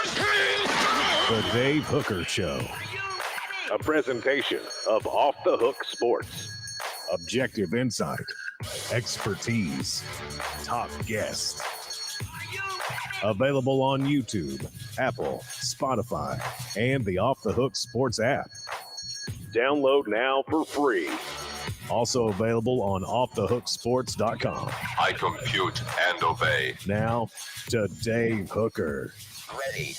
The Dave Hooker Show. A presentation of Off the Hook Sports. Objective insight, expertise, top guests. Available on YouTube, Apple, Spotify, and the Off the Hook Sports app. Download now for free. Also available on offthehooksports.com. I compute and obey. Now to Dave Hooker. Ready.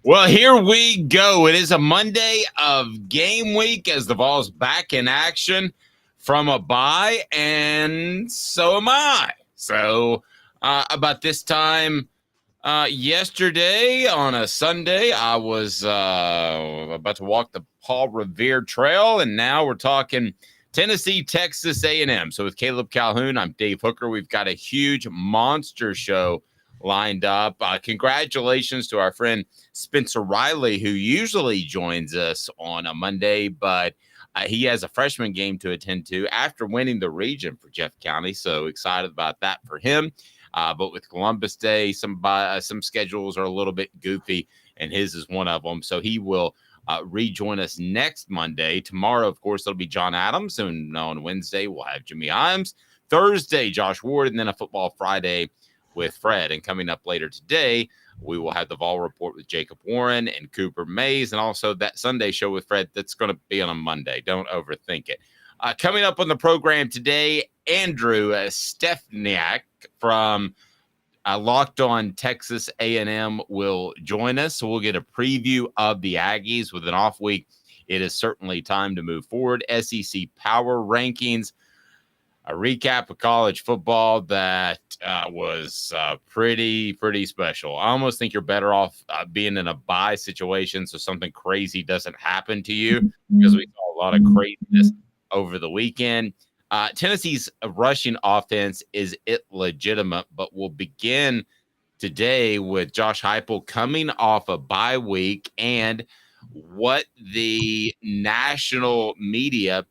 Well, here we go. It is a Monday of game week as the Vols back in action from a bye, and so am I. So about this time yesterday on a Sunday, I was about to walk the Paul Revere Trail, and now we're talking Tennessee, Texas A&M. So with Caleb Calhoun, I'm Dave Hooker. We've got a huge monster show lined up. Congratulations to our friend Spencer Riley, who usually joins us on a Monday, but he has a freshman game to attend to after winning the region for Jeff County. So excited about that for him. But with Columbus Day, some schedules are a little bit goofy, and his is one of them. So he will rejoin us next Monday. Tomorrow, of course, it'll be John Adams, and on Wednesday we'll have Jimmy Imes. Thursday, Josh Ward, and then a Football Friday with Fred. And coming up later today, we will have the Vol Report with Jacob Warren and Cooper Mays, and also that Sunday show with Fred that's going to be on a Monday. Don't overthink it. Coming up on the program today, Andrew Stefaniak from Locked On Texas A&M will join us. So we'll get a preview of the Aggies with an off week. It is certainly time to move forward. SEC Power Rankings, a recap of college football that was pretty special. I almost think you're better off being in a bye situation so something crazy doesn't happen to you, because we saw a lot of craziness over the weekend. Tennessee's rushing offense is illegitimate, but we'll begin today with Josh Heupel coming off a bye week and what the national media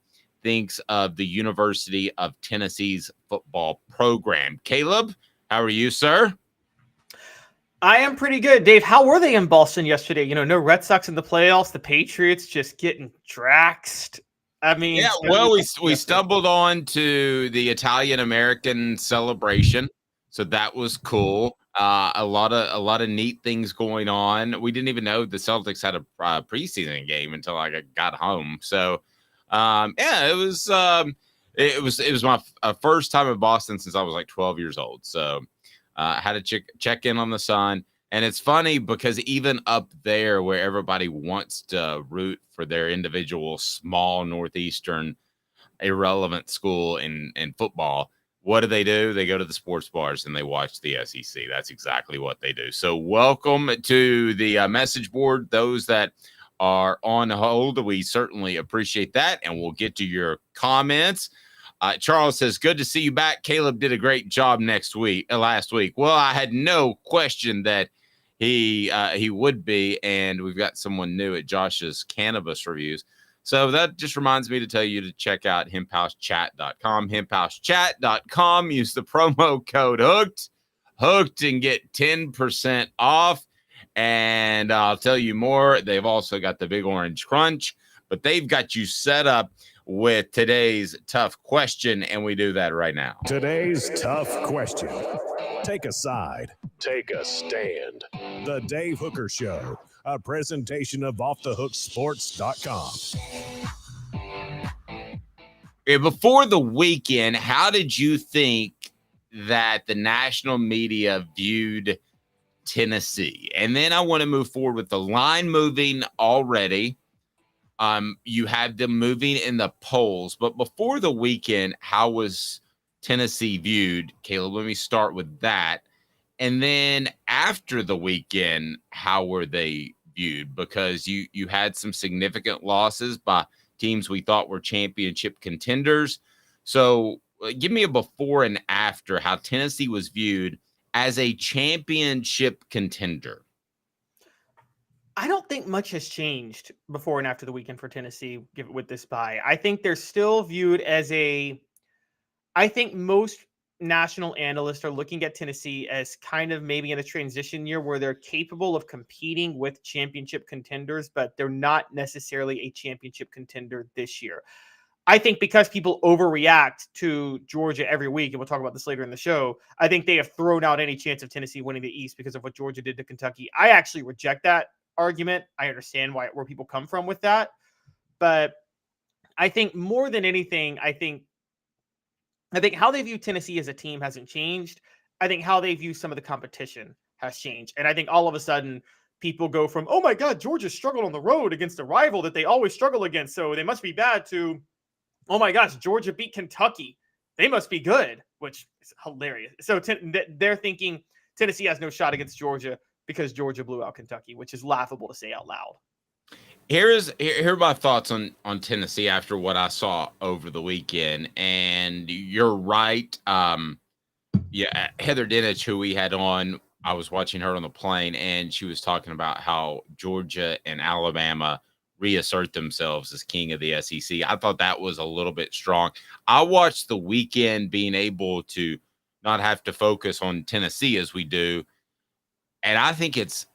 thinks of the University of Tennessee's football program. Caleb, how are you, sir? I am pretty good. Dave, how were they in Boston yesterday? You know, no Red Sox in the playoffs, the Patriots just getting draxed. I mean, yeah, well, we stumbled on to the Italian-American celebration, so that was cool. A lot of neat things going on. We didn't even know the Celtics had a preseason game until I got home. So, yeah, it was my first time in Boston since I was like 12 years old. So, I had to check in on the Sun. And it's funny because even up there where everybody wants to root for their individual small Northeastern irrelevant school in football, what do? They go to the sports bars and they watch the SEC. That's exactly what they do. So welcome to the message board. Those that are on hold, we certainly appreciate that. And we'll get to your comments. Charles says, good to see you back. Caleb did a great job last week. Well, I had no question that he would be, and we've got someone new at Josh's Cannabis Reviews. So that just reminds me to tell you to check out hemphousechat.com, hemphousechat.com. Use the promo code hooked and get 10% off. And I'll tell you more. They've also got the Big Orange Crunch, but they've got you set up with today's tough question, and we do that right now. Today's tough question. Take a side. Take a stand. The Dave Hooker Show, a presentation of offthehooksports.com. Before the weekend, how did you think that the national media viewed Tennessee? And then I want to move forward with the line moving already. You had them moving in the polls, but before the weekend, how was Tennessee viewed? Caleb, let me start with that. And then after the weekend, how were they viewed? Because you had some significant losses by teams we thought were championship contenders. So give me a before and after how Tennessee was viewed as a championship contender. I don't think much has changed before and after the weekend for Tennessee with this bye. I think they're still viewed as I think most national analysts are looking at Tennessee as kind of maybe in a transition year where they're capable of competing with championship contenders, but they're not necessarily a championship contender this year. I think because people overreact to Georgia every week, and we'll talk about this later in the show, I think they have thrown out any chance of Tennessee winning the East because of what Georgia did to Kentucky. I actually reject that argument. I understand where people come from with that. But I think more than anything, I think how they view Tennessee as a team hasn't changed. I think how they view some of the competition has changed. And I think all of a sudden people go from, oh my God, Georgia struggled on the road against a rival that they always struggle against, so they must be bad, to, oh my gosh, Georgia beat Kentucky, they must be good, which is hilarious. So they're thinking Tennessee has no shot against Georgia because Georgia blew out Kentucky, which is laughable to say out loud. Here are my thoughts on Tennessee after what I saw over the weekend. And you're right. Yeah, Heather Dinich, who we had on, I was watching her on the plane, and she was talking about how Georgia and Alabama reassert themselves as king of the SEC. I thought that was a little bit strong. I watched the weekend being able to not have to focus on Tennessee as we do, and I think it's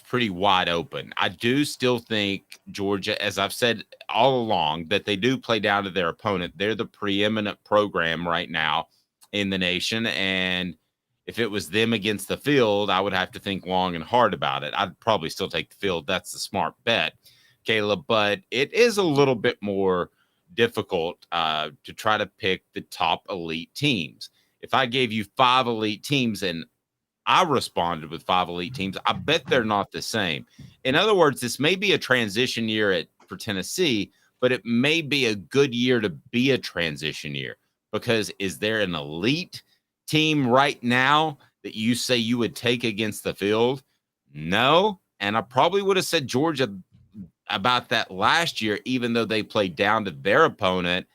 pretty wide open. I do still think Georgia, as I've said all along, that they do play down to their opponent. They're the preeminent program right now in the nation, and if it was them against the field, I would have to think long and hard about it. I'd probably still take the field. That's the smart bet, Caleb, but it is a little bit more difficult to try to pick the top elite teams. If I gave you 5 elite teams and I responded with 5 elite teams, I bet they're not the same. In other words, this may be a transition year for Tennessee, but it may be a good year to be a transition year, because is there an elite team right now that you say you would take against the field? No. And I probably would have said Georgia about that last year, even though they played down to their opponent,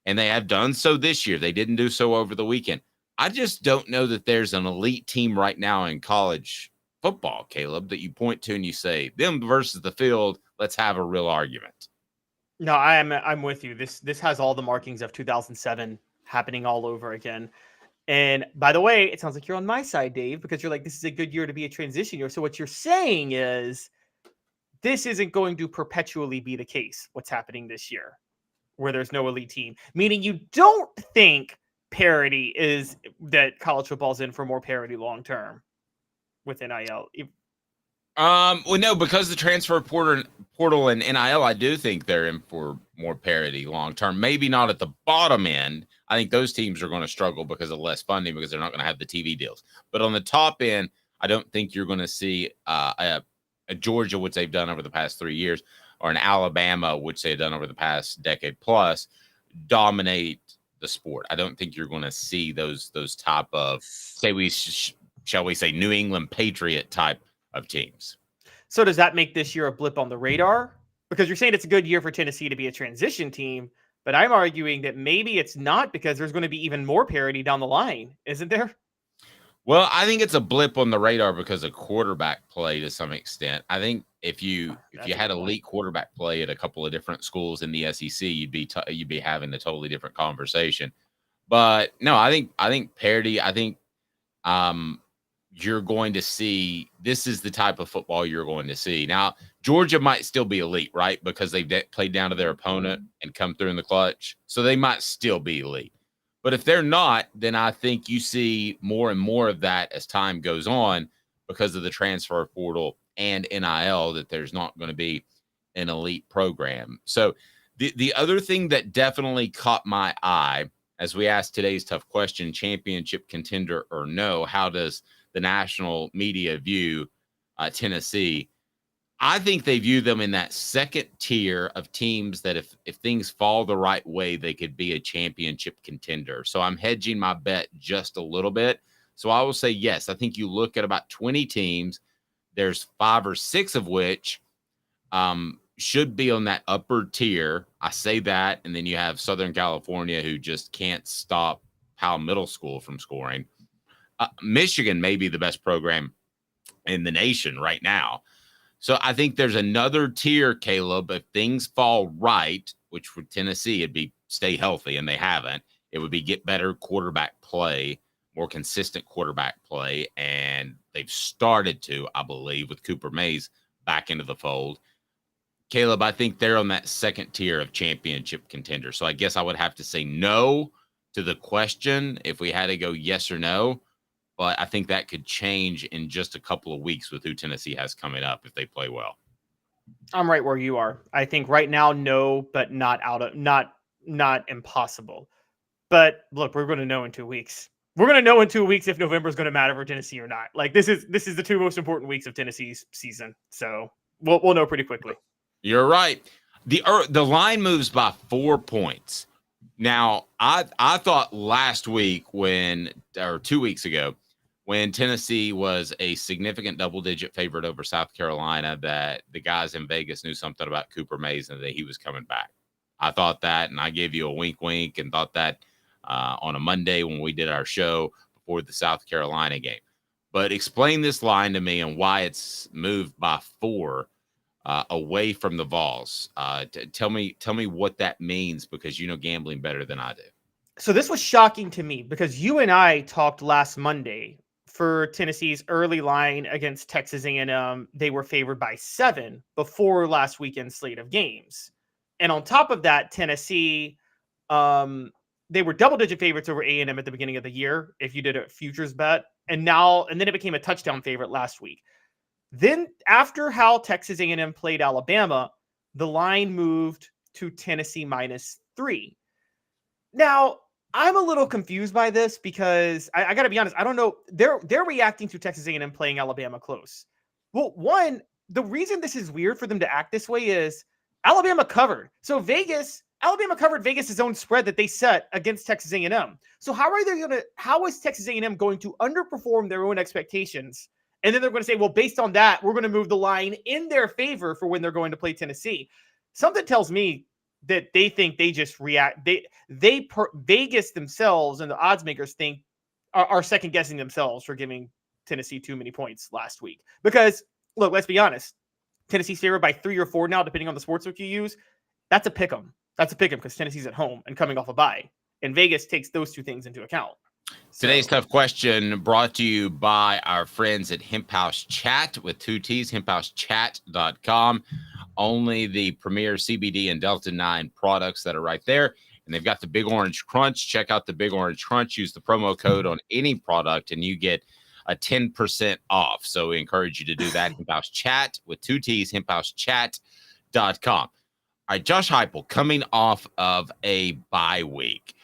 and they have done so this year. They didn't do so over the weekend. I just don't know that there's an elite team right now in college football, Caleb, that you point to and you say, them versus the field, let's have a real argument. No, I'm with you. This has all the markings of 2007 happening all over again. And by the way, it sounds like you're on my side, Dave, because you're like, this is a good year to be a transition year. So what you're saying is this isn't going to perpetually be the case, what's happening this year, where there's no elite team. Meaning you don't think parity is that college football's in for more parity long term with NIL. Well, no, because the transfer portal and NIL, I do think they're in for more parity long term. Maybe not at the bottom end. I think those teams are going to struggle because of less funding, because they're not going to have the TV deals. But on the top end, I don't think you're going to see a Georgia, which they've done over the past 3 years, or an Alabama, which they've done over the past decade plus, dominate the sport. I don't think you're going to see those type of, shall we say, New England Patriot type of teams. So does that make this year a blip on the radar? Because you're saying it's a good year for Tennessee to be a transition team, but I'm arguing that maybe it's not, because there's going to be even more parity down the line, isn't there? Well, I think it's a blip on the radar because of quarterback play to some extent. I think if you had elite quarterback play at a couple of different schools in the SEC, you'd be having a totally different conversation. But no, I think parity. I think you're going to see, this is the type of football you're going to see. Now, Georgia might still be elite, right? Because they've played down to their opponent and come through in the clutch. So they might still be elite. But if they're not, then I think you see more and more of that as time goes on, because of the transfer portal and NIL, that there's not going to be an elite program. So the other thing that definitely caught my eye as we asked today's tough question, championship contender or no, how does the national media view Tennessee? I think they view them in that second tier of teams that if things fall the right way, they could be a championship contender. So I'm hedging my bet just a little bit. So I will say, yes, I think you look at about 20 teams. There's 5 or 6 of which should be on that upper tier. I say that. And then you have Southern California, who just can't stop Powell Middle School from scoring. Michigan may be the best program in the nation right now. So I think there's another tier, Caleb, if things fall right, which for Tennessee, it'd be stay healthy, and they haven't. It would be get better quarterback play more consistent quarterback play, and they've started to, I believe, with Cooper Mays back into the fold. Caleb, I think they're on that second tier of championship contender. So I guess I would have to say no to the question if we had to go yes or no. But I think that could change in just a couple of weeks with who Tennessee has coming up if they play well. I'm right where you are. I think right now, no, but not impossible. But look, we're going to know in 2 weeks. We're going to know in 2 weeks if November is going to matter for Tennessee or not. Like this is the two most important weeks of Tennessee's season. So we'll know pretty quickly. You're right. The line moves by 4 points. Now, I thought last week or 2 weeks ago, when Tennessee was a significant double-digit favorite over South Carolina, that the guys in Vegas knew something about Cooper Mays and that he was coming back. I thought that, and I gave you a wink, and thought that on a Monday when we did our show before the South Carolina game. But explain this line to me and why it's moved by 4 away from the Vols. Tell me what that means, because you know gambling better than I do. So this was shocking to me because you and I talked last Monday for Tennessee's early line against Texas A&M. They were favored by 7 before last weekend's slate of games. And on top of that, Tennessee, they were double-digit favorites over A&M at the beginning of the year if you did a futures bet. And then it became a touchdown favorite last week. Then after how Texas A&M played Alabama, the line moved to Tennessee -3. Now, I'm a little confused by this because I got to be honest. I don't know. They're reacting to Texas A&M playing Alabama close. Well, one, the reason this is weird for them to act this way is Alabama covered. So Alabama covered Vegas' own spread that they set against Texas A&M. So how is Texas A&M going to underperform their own expectations? And then they're going to say, well, based on that, we're going to move the line in their favor for when they're going to play Tennessee. Something tells me that they think they just react. Vegas themselves and the odds makers think are second guessing themselves for giving Tennessee too many points last week. Because look, let's be honest. Tennessee's favored by 3 or 4 now, depending on the sportsbook you use. That's a pick 'em. That's a pick 'em because Tennessee's at home and coming off a bye. And Vegas takes those two things into account. Today's tough question brought to you by our friends at Hemp House Chat with 2 T's, hemphousechat.com. Only the premier CBD and Delta 9 products that are right there. And they've got the Big Orange Crunch. Check out the Big Orange Crunch. Use the promo code on any product and you get a 10% off. So we encourage you to do that. Hemp House Chat with 2 T's, hemphousechat.com. All right, Josh Heupel coming off of a bye week.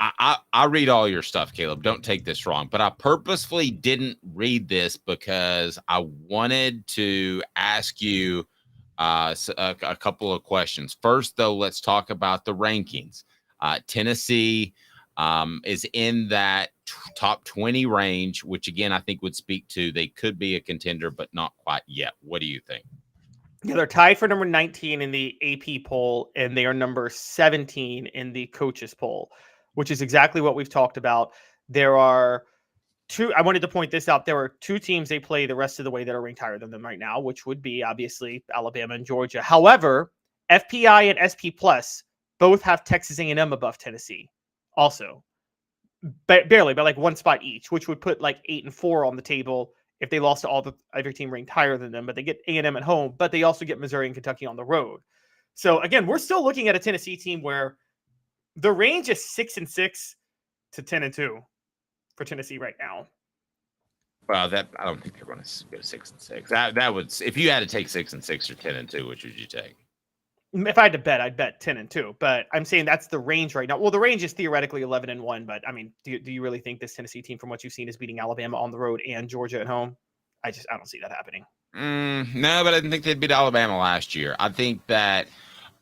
I read all your stuff, Caleb. Don't take this wrong, but I purposefully didn't read this because I wanted to ask you a couple of questions. First, though, let's talk about the rankings. Tennessee is in that top 20 range, which, again, I think would speak to they could be a contender, but not quite yet. What do you think? Yeah, they're tied for number 19 in the AP poll, and they are number 17 in the coaches poll, which is exactly what we've talked about. There are 2, I wanted to point this out. There are 2 teams they play the rest of the way that are ranked higher than them right now, which would be obviously Alabama and Georgia. However, FPI and SP Plus both have Texas A&M above Tennessee also. Barely, by like 1 spot each, which would put like 8 and 4 on the table if they lost to every team ranked higher than them. But they get A&M at home, but they also get Missouri and Kentucky on the road. So again, we're still looking at a Tennessee team where the range is 6-6 to 10-2 for Tennessee right now. Well, I don't think they're going to go 6-6. That would, if you had to take 6-6 or 10-2, which would you take? If I had to bet, I'd bet 10-2. But I'm saying that's the range right now. Well, the range is theoretically 11-1. But I mean, do you really think this Tennessee team, from what you've seen, is beating Alabama on the road and Georgia at home? I don't see that happening. No, but I didn't think they'd beat Alabama last year. I think that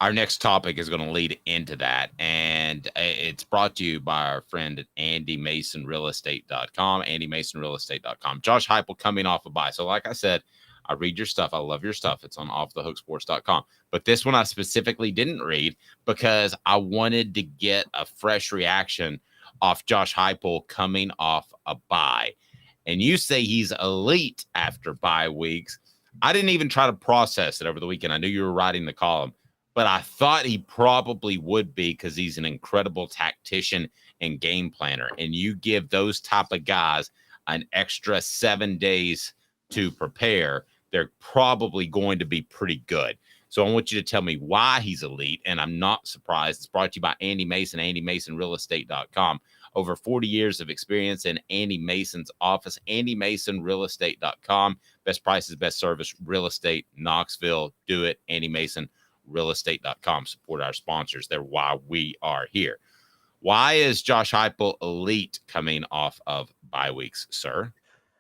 our next topic is going to lead into that, and it's brought to you by our friend at AndyMasonRealEstate.com, AndyMasonRealEstate.com. Josh Heupel coming off a bye. So like I said, I read your stuff. I love your stuff. It's on offthehooksports.com. But this one I specifically didn't read because I wanted to get a fresh reaction off Josh Heupel coming off a bye. And you say he's elite after bye weeks. I didn't even try to process it over the weekend. I knew you were writing the column, but I thought he probably would be because he's an incredible tactician and game planner, and you give those type of guys an extra 7 days to prepare, they're probably going to be pretty good. So I want you to tell me why he's elite, and I'm not surprised. It's brought to you by Andy Mason, AndyMasonRealEstate.com. Over 40 years of experience in Andy Mason's office, AndyMasonRealEstate.com. Best prices, best service, real estate, Knoxville. Do it, AndyMasonRealEstate.com. Support our sponsors. They're why we are here. Why is Josh Heupel elite coming off of bye weeks, sir?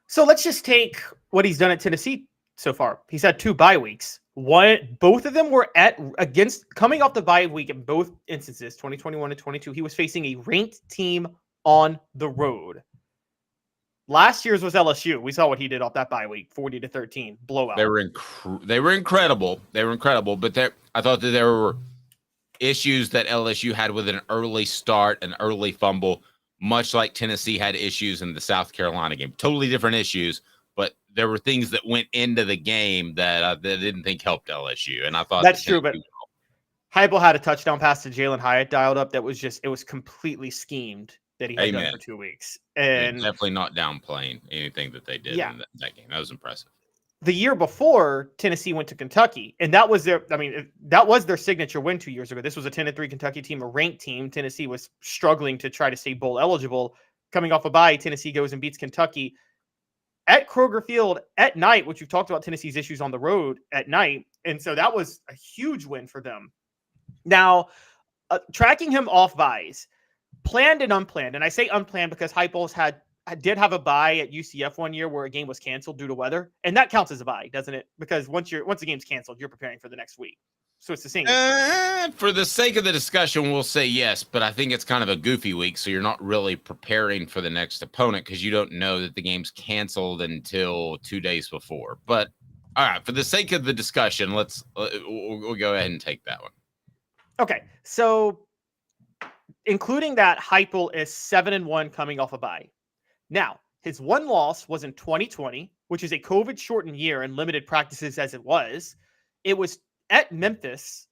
So let's just take what he's done at Tennessee so far. He's had 2 bye weeks. Both of them were coming off the bye week in both instances, 2021 and 22. He was facing a ranked team on the road. Last year's was LSU. We saw what he did off that bye week, 40-13 blowout. They were incredible. But I thought that there were issues that LSU had with an early start, an early fumble, much like Tennessee had issues in the South Carolina game. Totally different issues, but there were things that went into the game that I didn't think helped LSU. And I thought that's true, but Heupel had a touchdown pass to Jalen Hyatt dialed up that was it was completely schemed that he had done for 2 weeks. And definitely not downplaying anything that they did in that game. That was impressive. The year before, Tennessee went to Kentucky, and that was their signature win 2 years ago. This was a 10-3 Kentucky team, a ranked team. Tennessee was struggling to try to stay bowl eligible. Coming off a bye, Tennessee goes and beats Kentucky at Kroger Field at night, which we've talked about Tennessee's issues on the road at night. And so that was a huge win for them. Now, tracking him off byes, planned and unplanned. And I say unplanned because Heupel did have a bye at UCF one year where a game was canceled due to weather. And that counts as a bye, doesn't it? Because once the game's canceled, you're preparing for the next week. So it's the same. For the sake of the discussion, we'll say yes, but I think it's kind of a goofy week, so you're not really preparing for the next opponent because you don't know that the game's canceled until 2 days before. But all right, for the sake of the discussion, we'll go ahead and take that one. Okay, so including that, Heupel is 7-1 coming off a bye. Now, his one loss was in 2020, which is a COVID-shortened year and limited practices as it was. It was at Memphis,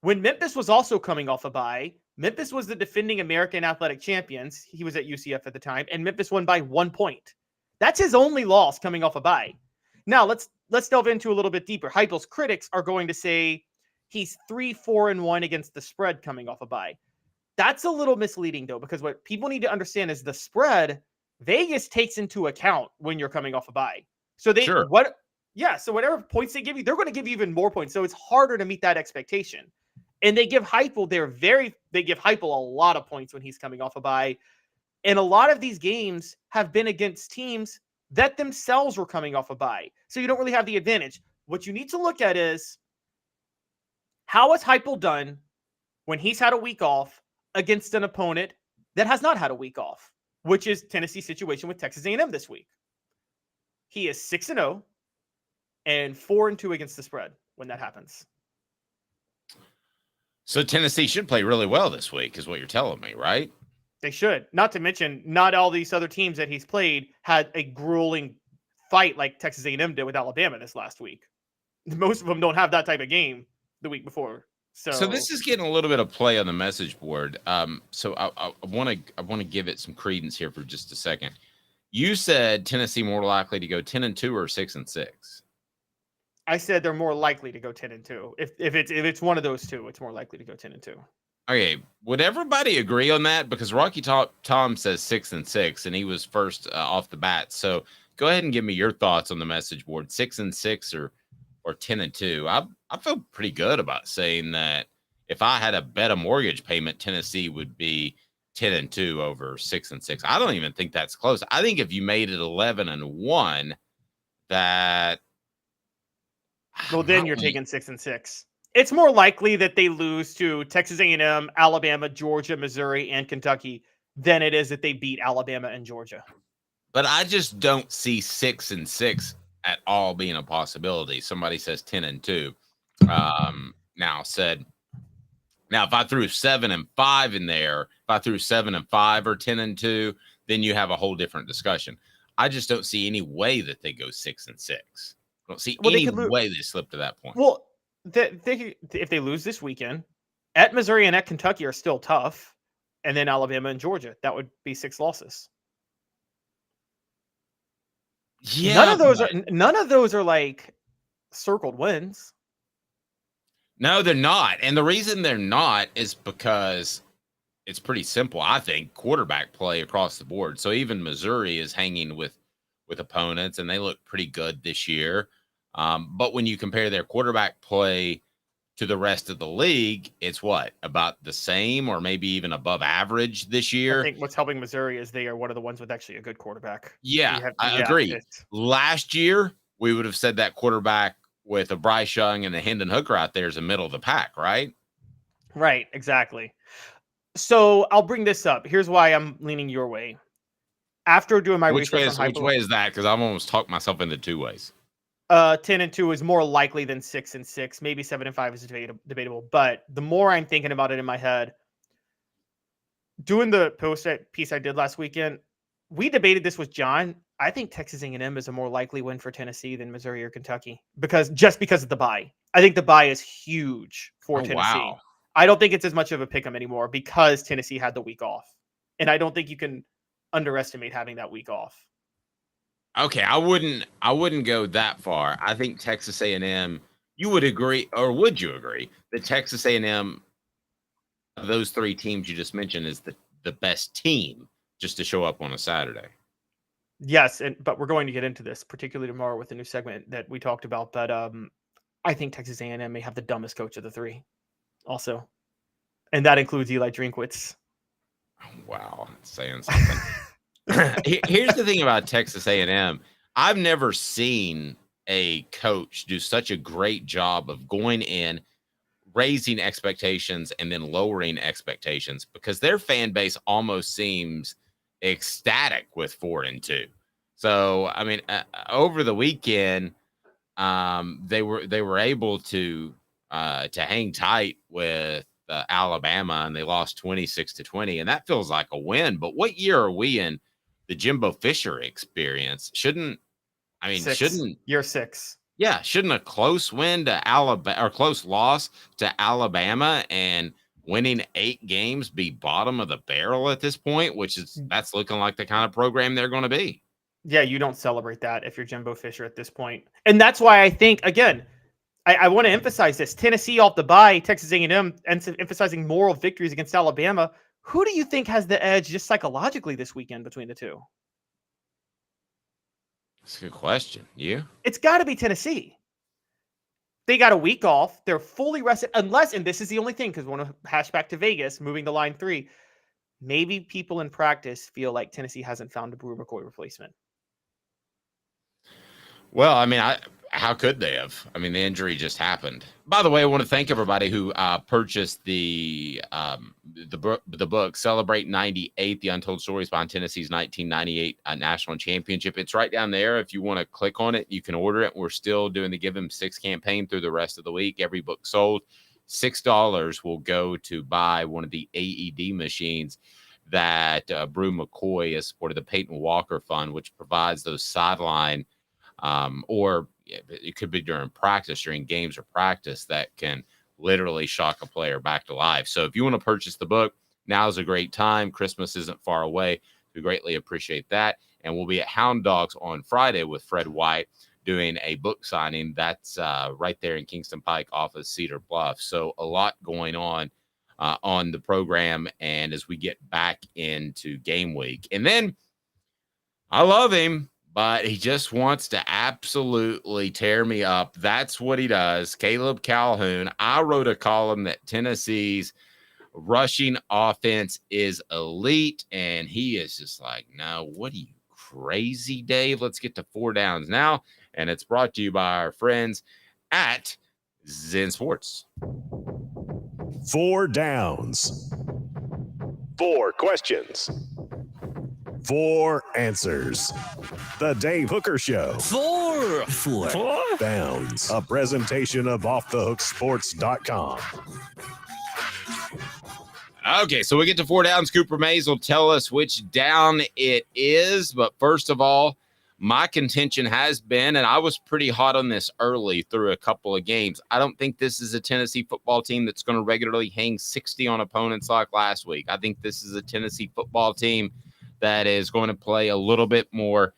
when Memphis was also coming off a bye. Memphis was the defending American Athletic Champions. He was at UCF at the time, and Memphis won by 1 point. That's his only loss coming off a bye. Now, let's delve into a little bit deeper. Heupel's critics are going to say he's 3-4-1 against the spread coming off a bye. That's a little misleading, though, because what people need to understand is the spread, Vegas takes into account when you're coming off a bye. So so whatever points they give you, they're going to give you even more points. So it's harder to meet that expectation. And they give Heupel a lot of points when he's coming off a bye. And a lot of these games have been against teams that themselves were coming off a bye. So you don't really have the advantage. What you need to look at is how has Heupel done when he's had a week off against an opponent that has not had a week off, which is Tennessee's situation with Texas A&M this week. He is 6-0 and 4-2 against the spread when that happens. So Tennessee should play really well this week is what you're telling me, right? They should. Not to mention, not all these other teams that he's played had a grueling fight like Texas A&M did with Alabama this last week. Most of them don't have that type of game the week before. So this is getting a little bit of play on the message board. So I want to give it some credence here for just a second. You said Tennessee more likely to go 10-2 or 6-6. I said they're more likely to go 10-2. If it's one of those two, it's more likely to go 10-2. Okay, would everybody agree on that? Because Rocky Tom says 6-6, and he was first off the bat. So go ahead and give me your thoughts on the message board: 6-6 or 10-2. I feel pretty good about saying that if I had to bet a mortgage payment, Tennessee would be 10-2 over 6-6. I don't even think that's close. I think if you made it 11-1, that. Well, then you're taking 6-6. It's more likely that they lose to Texas A&M, Alabama, Georgia, Missouri, and Kentucky than it is that they beat Alabama and Georgia. But I just don't see 6-6 at all being a possibility. Somebody says 10-2. Now if I threw 7-5 in there, if I threw 7-5 or 10-2, then you have a whole different discussion. I just don't see any way that they go 6-6. I don't see any way they slip to that point. Well, if they lose this weekend, at Missouri and at Kentucky are still tough. and then Alabama and Georgia. That would be 6 losses. Yeah, none of those are like circled wins. No, they're not. And the reason they're not is because it's pretty simple, I think, quarterback play across the board. So even Missouri is hanging with opponents, and they look pretty good this year. But when you compare their quarterback play to the rest of the league, it's what? About the same or maybe even above average this year? I think what's helping Missouri is they are one of the ones with actually a good quarterback. Yeah, I agree. Last year, we would have said that quarterback with a Bryce Young and a Hendon Hooker out there is the middle of the pack, right? Right, exactly. So I'll bring this up. Here's why I'm leaning your way. After doing my research on which way is that? Because I've almost talked myself into 2 ways. 10-2 is more likely than 6-6. Maybe 7-5 is debatable. But the more I'm thinking about it in my head, doing the post piece I did last weekend, we debated this with John. I think Texas A&M is a more likely win for Tennessee than Missouri or Kentucky because of the bye. I think the bye is huge for Tennessee. Wow. I don't think it's as much of a pick'em anymore because Tennessee had the week off, and I don't think you can underestimate having that week off. Okay, I wouldn't go that far. I think Texas A&M. You would agree, or would you agree that Texas A&M, those 3 teams you just mentioned, is the best team just to show up on a Saturday? Yes, but we're going to get into this, particularly tomorrow with the new segment that we talked about. But I think Texas A&M may have the dumbest coach of the 3, also, and that includes Eli Drinkwitz. Wow, saying something. Here's the thing about Texas A&M. I've never seen a coach do such a great job of going in, raising expectations, and then lowering expectations because their fan base almost seems ecstatic with 4-2. So, I mean, over the weekend, they were able to hang tight with Alabama, and they lost 26-20, and that feels like a win. But what year are we in? The Jimbo Fisher experience shouldn't year 6. Yeah, shouldn't a close win to Alabama or close loss to Alabama and winning 8 games be bottom of the barrel at this point, that's looking like the kind of program they're going to be. Yeah, you don't celebrate that if you're Jimbo Fisher at this point. And that's why I think, again, I want to emphasize this. Tennessee off the bye, Texas A&M emphasizing moral victories against Alabama. Who do you think has the edge just psychologically this weekend between the 2? That's a good question. You? It's got to be Tennessee. They got a week off. They're fully rested unless, and this is the only thing because we want to hash back to Vegas, moving to line 3. Maybe people in practice feel like Tennessee hasn't found a Brew McCoy replacement. Well, I mean, how could they have? I mean, the injury just happened. By the way, I want to thank everybody who purchased the book, Celebrate 98, The Untold Stories Behind Tennessee's 1998 National Championship. It's right down there. If you want to click on it, you can order it. We're still doing the Give Him 6 campaign through the rest of the week. Every book sold, $6 will go to buy one of the AED machines that Brew McCoy has supported, the Peyton Walker Fund, which provides those sideline or it could be during practice, during games or practice that can literally shock a player back to life. So if you want to purchase the book, now's a great time. Christmas isn't far away. We greatly appreciate that. And we'll be at Hound Dogs on Friday with Fred White doing a book signing. That's right there in Kingston Pike off of Cedar Bluff. So a lot going on the program. And as we get back into game week, and then I love him, but he just wants to absolutely tear me up. That's what he does. Caleb Calhoun. I wrote a column that Tennessee's rushing offense is elite, and he is just like, no, what are you, crazy, Dave? Let's get to 4 downs now, and it's brought to you by our friends at Zen Sports. 4 downs. 4 questions. 4 answers. The Dave Hooker Show. 4 downs. A presentation of offthehooksports.com. Okay, so we get to 4 downs. Cooper Mays will tell us which down it is. But first of all, My contention has been, and I was pretty hot on this early through a couple of games, I don't think this is a Tennessee football team that's going to regularly hang 60 on opponents like last week. I think this is a Tennessee football team that is going to play a little bit more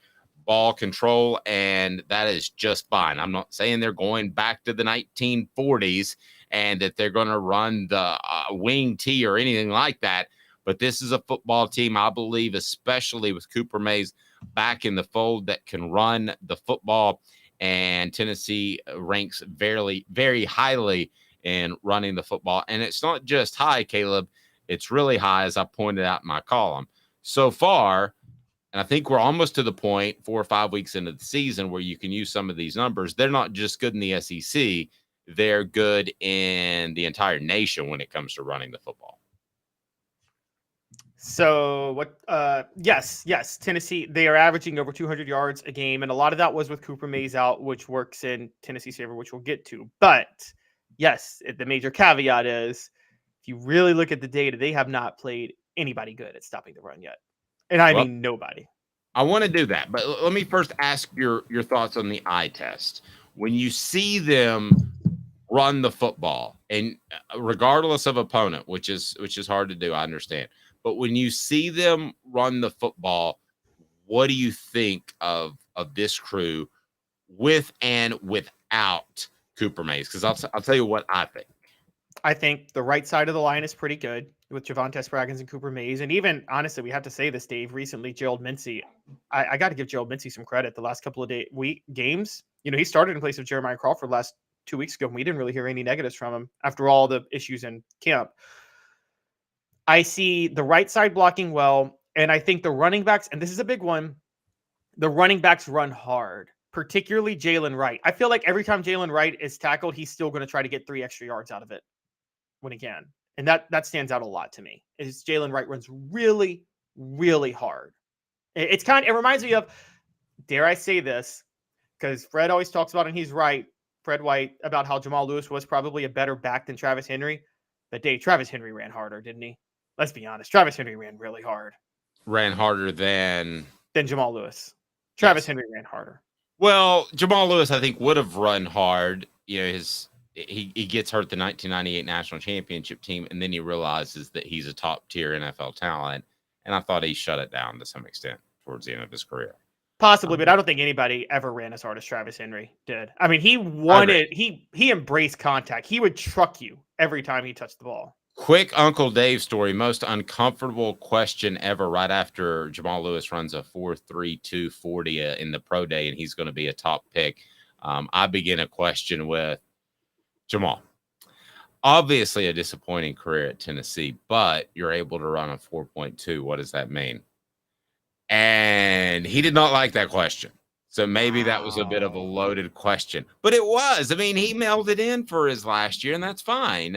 ball control, and that is just fine. I'm not saying they're going back to the 1940s and that they're going to run the wing T or anything like that, but this is a football team, I believe, especially with Cooper Mays back in the fold, that can run the football, and Tennessee ranks very, very highly in running the football. And it's not just high, Caleb. It's really high, as I pointed out in my column. So far, and I think we're almost to the point 4 or 5 weeks into the season where you can use some of these numbers. They're not just good in the SEC. They're good in the entire nation when it comes to running the football. So what? Yes. Tennessee, they are averaging over 200 yards a game, and a lot of that was with Cooper Mays out, which works in Tennessee's favor, which we'll get to. But yes, the major caveat is, if you really look at the data, they have not played anybody good at stopping the run yet, and I mean nobody. I want to do that, but let me first ask your thoughts on the eye test. When you see them run the football, and regardless of opponent, which is hard to do, I understand. But when you see them run the football, what do you think of this crew with and without Cooper Mays? Because I'll tell you what I think. I think the right side of the line is pretty good with Javonte Spraggins and Cooper Mays. And even, honestly, we have to say this, Dave, recently, Gerald Mincey. I got to give Gerald Mincey some credit. The last couple of games, he started in place of Jeremiah Crawford last 2 weeks ago, and we didn't really hear any negatives from him after all the issues in camp. I see the right side blocking well, and I think the running backs, and this is a big one, the running backs run hard, particularly Jalen Wright. I feel like every time Jalen Wright is tackled, he's still going to try to get 3 extra yards out of it when he can. And that stands out a lot to me. Is Jalen Wright runs really, really hard. It reminds me of, dare I say this, because Fred always talks about, and he's right, Fred White, about how Jamal Lewis was probably a better back than Travis Henry. But Dave, Travis Henry ran harder, didn't he? Let's be honest. Travis Henry ran really hard. Ran harder than Jamal Lewis. Travis Henry ran harder. Well, Jamal Lewis, I think, would have run hard. He gets hurt the 1998 national championship team, and then he realizes that he's a top-tier NFL talent. And I thought he shut it down to some extent towards the end of his career. Possibly, but I don't think anybody ever ran as hard as Travis Henry did. I mean, he embraced contact. He would truck you every time he touched the ball. Quick Uncle Dave story. Most uncomfortable question ever right after Jamal Lewis runs a 4.32 40 in the pro day, and he's going to be a top pick. I begin a question with Jamal. Obviously a disappointing career at Tennessee, but you're able to run a 4.2. What does that mean? And he did not like that question. So maybe that was a bit of a loaded question, but it was. I mean, he mailed it in for his last year, and that's fine.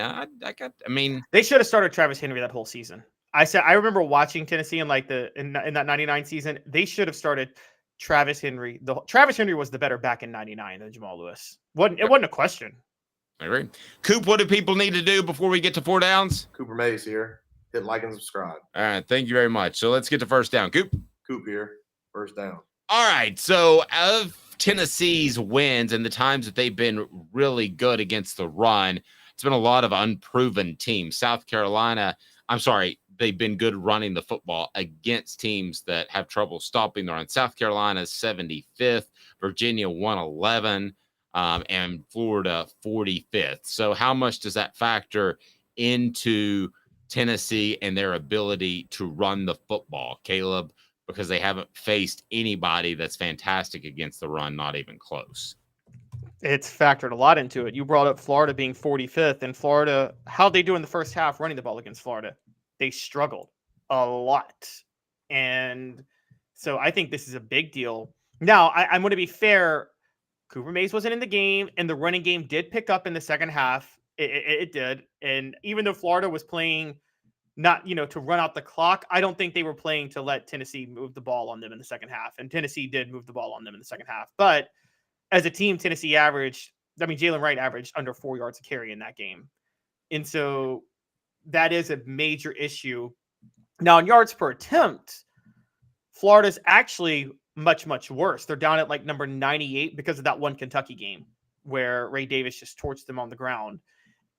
They should have started Travis Henry that whole season. I remember watching Tennessee in that 99 season. They should have started Travis Henry. Travis Henry was the better back in 99 than Jamal Lewis. It wasn't a question. I agree. Coop, what do people need to do before we get to 4 downs? Cooper Mays here. Hit like and subscribe. All right. Thank you very much. So let's get to first down. Coop here. First down. All right. So of Tennessee's wins and the times that they've been really good against the run, it's been a lot of unproven teams. They've been good running the football against teams that have trouble stopping the run. South Carolina's 75th, Virginia 111, and Florida 45th. So how much does that factor into Tennessee and their ability to run the football, Caleb? Because they haven't faced anybody that's fantastic against the run, not even close. It's factored a lot into it. You brought up Florida being 45th, and Florida, how'd they do in the first half running the ball against Florida? They struggled a lot. And so I think this is a big deal. Now, I'm going to be fair. Cooper Mays wasn't in the game, and the running game did pick up in the second half. It did. And even though Florida was playing not, to run out the clock, I don't think they were playing to let Tennessee move the ball on them in the second half. And Tennessee did move the ball on them in the second half. But as a team, Jalen Wright averaged under 4 yards a carry in that game. And so that is a major issue. Now, in yards per attempt, Florida's actually much, much worse. They're down at like number 98 because of that one Kentucky game where Ray Davis just torched them on the ground.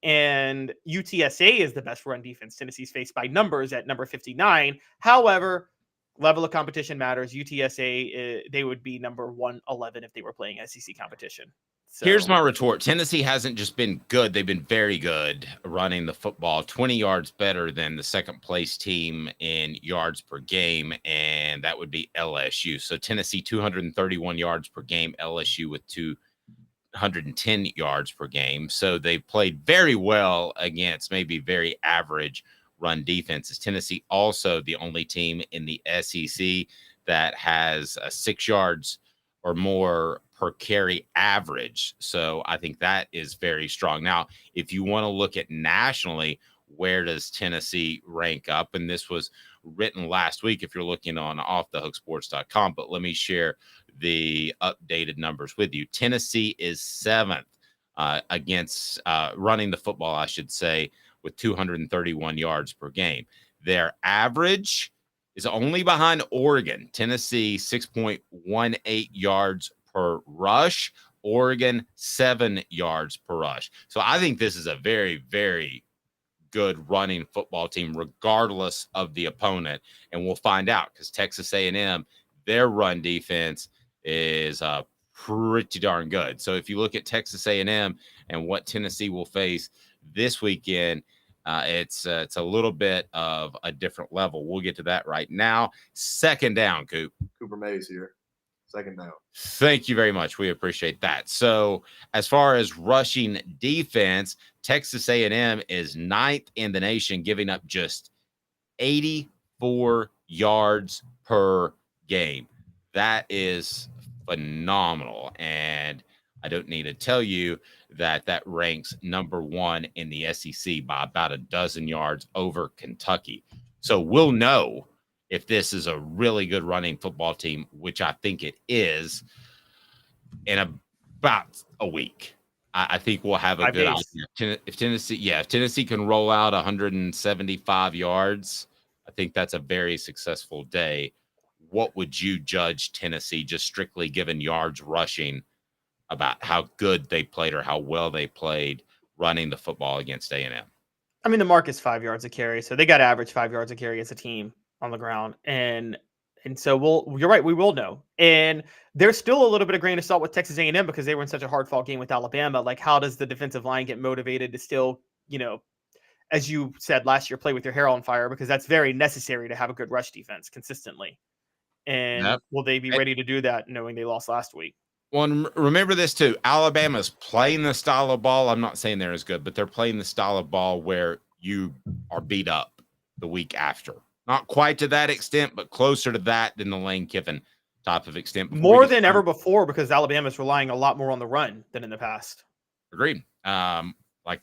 And UTSA is the best run defense Tennessee's faced by numbers at number 59. However, level of competition matters. UTSA, they would be number 111 if they were playing SEC competition. So, here's my retort. Tennessee hasn't just been good. They've been very good running the football, 20 yards better than the second place team in yards per game, and that would be LSU. So Tennessee, 231 yards per game, LSU with 210 yards per game. So they played very well against maybe very average run defenses. Tennessee also the only team in the SEC that has 6 yards or more per carry average. So I think that is very strong. Now, if you want to look at nationally, where does Tennessee rank up? And this was written last week if you're looking on offthehooksports.com, but let me share the updated numbers with you. Tennessee is 7th against running the football, I should say, with 231 yards per game. Their average is only behind Oregon. Tennessee, 6.18 yards per rush. Oregon, 7 yards per rush. So I think this is a very, very good running football team, regardless of the opponent. And we'll find out because Texas A&M, their run defense is pretty darn good. So if you look at Texas A&M and what Tennessee will face this weekend, it's a little bit of a different level. We'll get to that right now. Second down, Coop. Cooper Mays here. Second down. Thank you very much. We appreciate that. So as far as rushing defense, Texas A&M is 9th in the nation, giving up just 84 yards per game. That is phenomenal. And I don't need to tell you that ranks number 1 in the SEC by about a dozen yards over Kentucky. So we'll know if this is a really good running football team, which I think it is, in about a week. I think we'll have a good idea. If Tennessee can roll out 175 yards, I think that's a very successful day. What would you judge Tennessee, just strictly given yards rushing, about how good they played or how well they played running the football against A&M? I mean, the mark is 5 yards a carry, so they got to average 5 yards a carry as a team on the ground. And so you're right, we will know. And there's still a little bit of grain of salt with Texas A&M because they were in such a hard fought game with Alabama. Like, how does the defensive line get motivated to still, as you said last year, play with your hair on fire? Because that's very necessary to have a good rush defense consistently. And will they be ready to do that knowing they lost last week? Well, remember this too. Alabama's playing the style of ball. I'm not saying they're as good, but they're playing the style of ball where you are beat up the week after. Not quite to that extent, but closer to that than the Lane Kiffin type of extent. More than ever before, because Alabama's relying a lot more on the run than in the past. Agreed. Like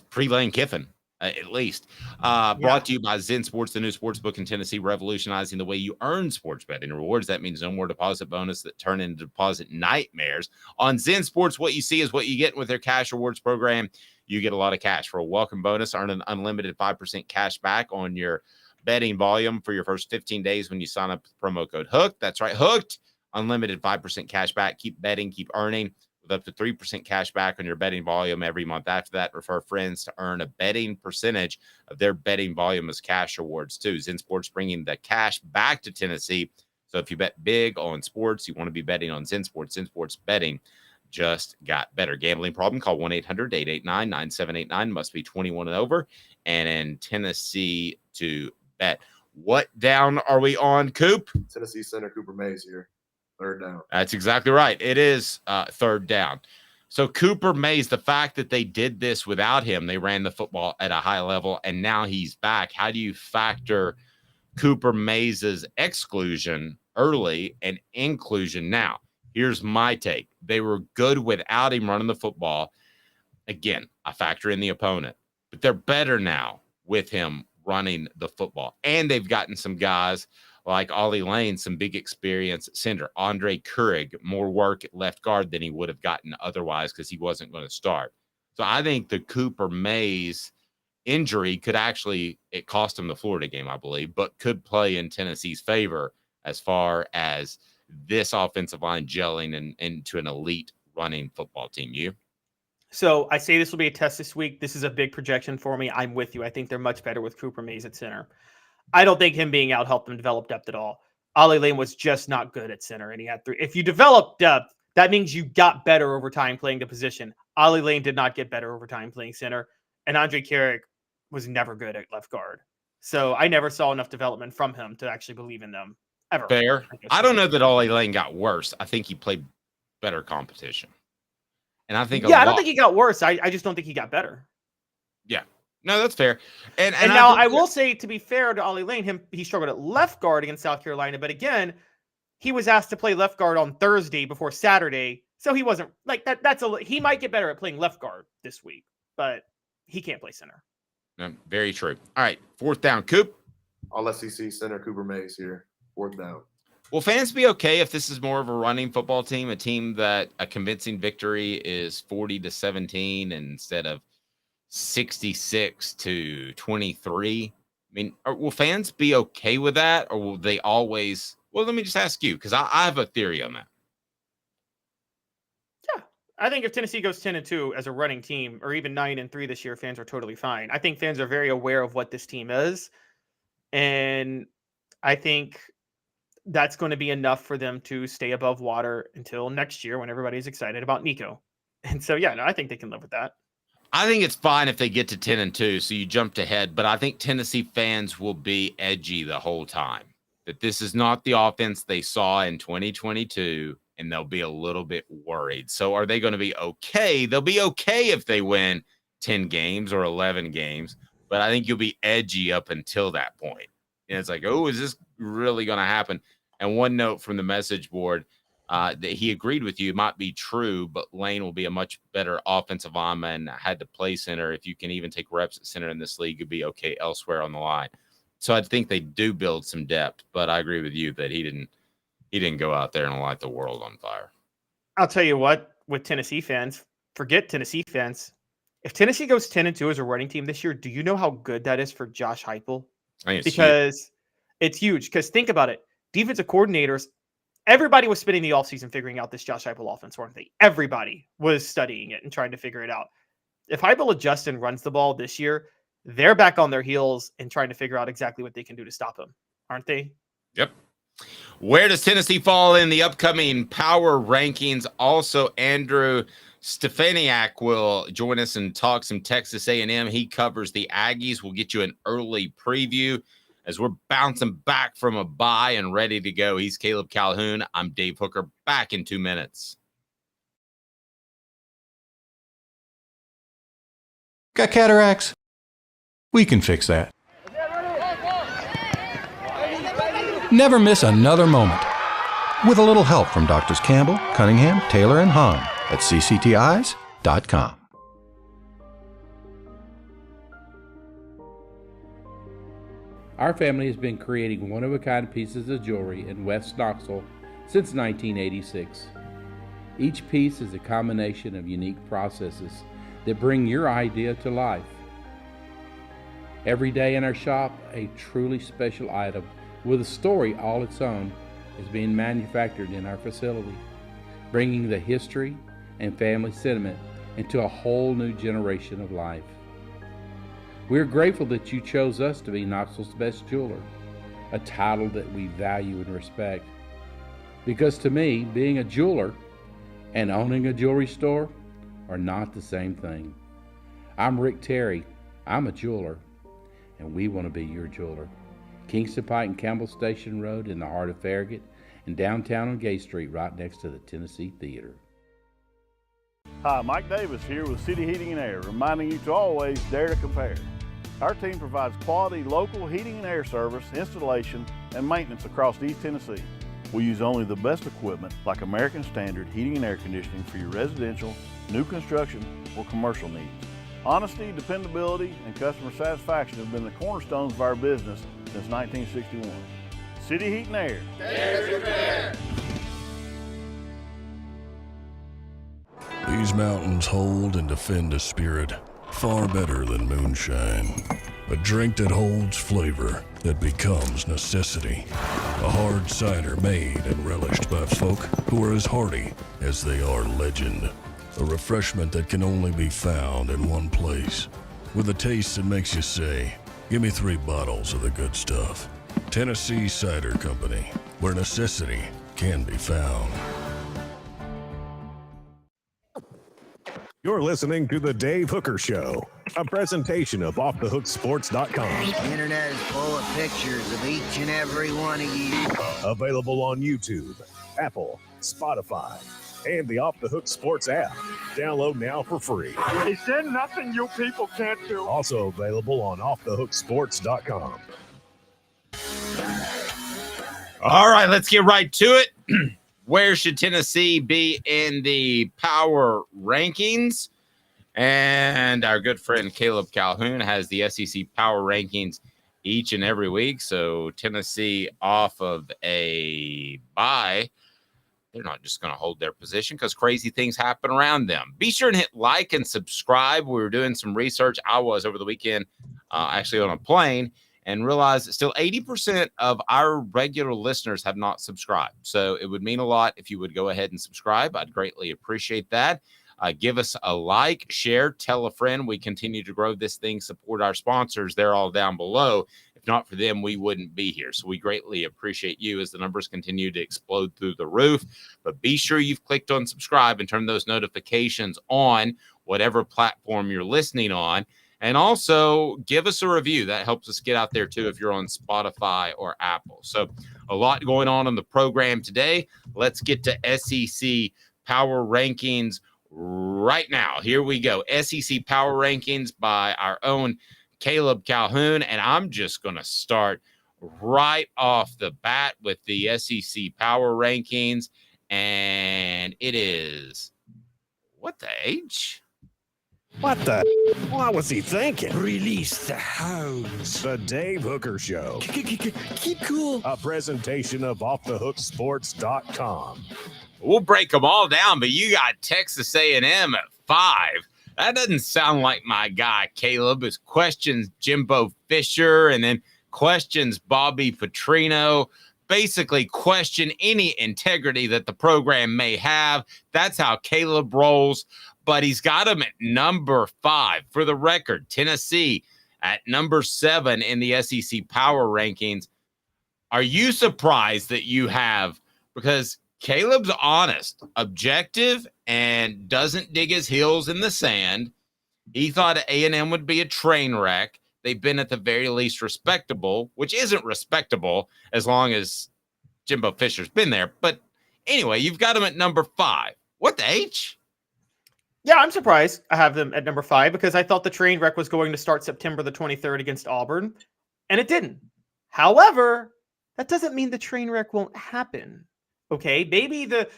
pre-Lane Kiffin, at least. Brought to you by Zen Sports, the new sports book in Tennessee, revolutionizing the way you earn sports betting rewards. That means no more deposit bonus that turn into deposit nightmares. On Zen Sports, what you see is what you get with their cash rewards program. You get a lot of cash for a welcome bonus. Earn an unlimited 5% cash back on your betting volume for your first 15 days when you sign up with promo code HOOKED. That's right, HOOKED. Unlimited 5% cash back. Keep betting, keep earning with up to 3% cash back on your betting volume every month. After that, refer friends to earn a betting percentage of their betting volume as cash rewards too. Zen Sports bringing the cash back to Tennessee. So if you bet big on sports, you want to be betting on Zen Sports. Zen Sports betting just got better. Gambling problem? Call 1-800-889-9789. Must be 21 and over. And in Tennessee to bet. What down are we on, Coop? Tennessee center Cooper Mays here. Third down. That's exactly right. It is third down. So Cooper Mays, the fact that they did this without him, they ran the football at a high level, and now he's back. How do you factor Cooper Mays's exclusion early and inclusion now? Here's my take. They were good without him running the football. Again, I factor in the opponent, but they're better now with him running the football. And they've gotten some guys like Ollie Lane, some big experience at center. Andre Courig, more work at left guard than he would have gotten otherwise because he wasn't going to start. So I think the Cooper Mays injury could actually, it cost him the Florida game, I believe, but could play in Tennessee's favor as far as this offensive line gelling into an elite running football team. You? So I say this will be a test this week. This is a big projection for me. I'm with you. I think they're much better with Cooper Mays at center. I don't think him being out helped them develop depth at all. Ollie Lane was just not good at center, and he had 3. If you develop depth, that means you got better over time playing the position. Ollie Lane did not get better over time playing center, and Andre Carrick was never good at left guard. So I never saw enough development from him to actually believe in them ever. Fair. I don't know that Ollie Lane got worse. I think he played better competition. And I think I don't think he got worse. I just don't think he got better. Yeah. No, that's fair. And now I will say, to be fair to Ollie Lane, he struggled at left guard against South Carolina. But again, he was asked to play left guard on Thursday before Saturday. So he wasn't like that. He might get better at playing left guard this week, but he can't play center. Very true. All right. 4th down, Coop. All SEC center Cooper Mays here. 4th down. Will fans be okay if this is more of a running football team, a team that a convincing victory is 40-17 instead of 66-23? I mean, will fans be okay with that, or will they always? Well, let me just ask you, because I have a theory on that. Yeah, I think if Tennessee goes 10-2 as a running team, or even 9-3 this year, fans are totally fine. I think fans are very aware of what this team is, and I think that's going to be enough for them to stay above water until next year when everybody's excited about Nico. And so, I think they can live with that. I think it's fine if they get to 10-2, so you jumped ahead, but I think Tennessee fans will be edgy the whole time. That this is not the offense they saw in 2022, and they'll be a little bit worried. So are they going to be okay? They'll be okay if they win 10 games or 11 games, but I think you'll be edgy up until that point. And it's like, oh, is this really going to happen? And one note from the message board, that he agreed with you. It might be true, but Lane will be a much better offensive lineman. Had to play center. If you can even take reps at center in this league, you'd be okay elsewhere on the line. So I think they do build some depth, but I agree with you that he didn't go out there and light the world on fire. I'll tell you what, with Tennessee fans, forget Tennessee fans. If Tennessee goes 10-2 as a running team this year, do you know how good that is for Josh Heupel? Because it's huge. Because think about it. Defensive coordinators, everybody was spending the offseason figuring out this Josh Heupel offense, weren't they? Everybody was studying it and trying to figure it out. If Heupel adjusts and runs the ball this year, they're back on their heels and trying to figure out exactly what they can do to stop him, aren't they? Yep. Where does Tennessee fall in the upcoming power rankings? Also, Andrew Stefaniak will join us and talk some Texas A&M. He covers the Aggies. We'll get you an early preview as we're bouncing back from a bye and ready to go. He's Caleb Calhoun. I'm Dave Hooker. Back in 2 minutes. Got cataracts? We can fix that. Never miss another moment. With a little help from Doctors Campbell, Cunningham, Taylor, and Hahn at cctis.com. Our family has been creating one-of-a-kind pieces of jewelry in West Knoxville since 1986. Each piece is a combination of unique processes that bring your idea to life. Every day in our shop, a truly special item with a story all its own is being manufactured in our facility, bringing the history and family sentiment into a whole new generation of life. We're grateful that you chose us to be Knoxville's best jeweler, a title that we value and respect. Because to me, being a jeweler and owning a jewelry store are not the same thing. I'm Rick Terry. I'm a jeweler, and we want to be your jeweler. Kingston Pike and Campbell Station Road in the heart of Farragut, and downtown on Gay Street right next to the Tennessee Theater. Hi, Mike Davis here with City Heating and Air, reminding you to always dare to compare. Our team provides quality local heating and air service, installation, and maintenance across East Tennessee. We use only the best equipment like American Standard heating and air conditioning for your residential, new construction, or commercial needs. Honesty, dependability, and customer satisfaction have been the cornerstones of our business since 1961. City Heat and Air. Dare to compare. These mountains hold and defend a spirit far better than moonshine. A drink that holds flavor, that becomes necessity. A hard cider made and relished by folk who are as hearty as they are legend. A refreshment that can only be found in one place. With a taste that makes you say, give me 3 bottles of the good stuff. Tennessee Cider Company, where necessity can be found. You're listening to The Dave Hooker Show, a presentation of OffTheHookSports.com. The internet is full of pictures of each and every one of you. Available on YouTube, Apple, Spotify, and the Off the Hook Sports app. Download now for free. Is there nothing you people can't do? Also available on OffTheHookSports.com. All right, let's get right to it. Where should Tennessee be in the power rankings? And our good friend Caleb Calhoun has the SEC power rankings each and every week. So Tennessee off of a bye. They're not just going to hold their position because crazy things happen around them. Be sure and hit like and subscribe. We were doing some research. I was over the weekend actually on a plane and realized that still 80% of our regular listeners have not subscribed. So it would mean a lot if you would go ahead and subscribe. I'd greatly appreciate that. Give us a like, share, tell a friend. We continue to grow this thing, support our sponsors. They're all down below. If not for them, we wouldn't be here. So we greatly appreciate you as the numbers continue to explode through the roof. But be sure you've clicked on subscribe and turn those notifications on whatever platform you're listening on. And also give us a review. That helps us get out there too if you're on Spotify or Apple. So a lot going on the program today. Let's get to SEC power rankings right now. Here we go. SEC power rankings by our own Caleb Calhoun. And I'm just going to start right off the bat with the SEC power rankings. And it is, what the H? What the? What was he thinking? Release the hounds. The Dave Hooker Show. Keep cool. A presentation of OffTheHookSports.com. We'll break them all down, but you got Texas A&M at 5. That doesn't sound like my guy, Caleb. Is questions Jimbo Fisher and then questions Bobby Petrino. Basically question any integrity that the program may have. That's how Caleb rolls. But he's got him at number 5. For the record, Tennessee at number 7 in the SEC power rankings. Are you surprised that you have, because Caleb's honest, objective, and doesn't dig his heels in the sand. He thought A&M would be a train wreck. They've been at the very least respectable, which isn't respectable as long as Jimbo Fisher's been there. But anyway, you've got him at number 5. What the H? Yeah, I'm surprised I have them at number 5 because I thought the train wreck was going to start September the 23rd against Auburn, and it didn't. However, that doesn't mean the train wreck won't happen. Okay, maybe the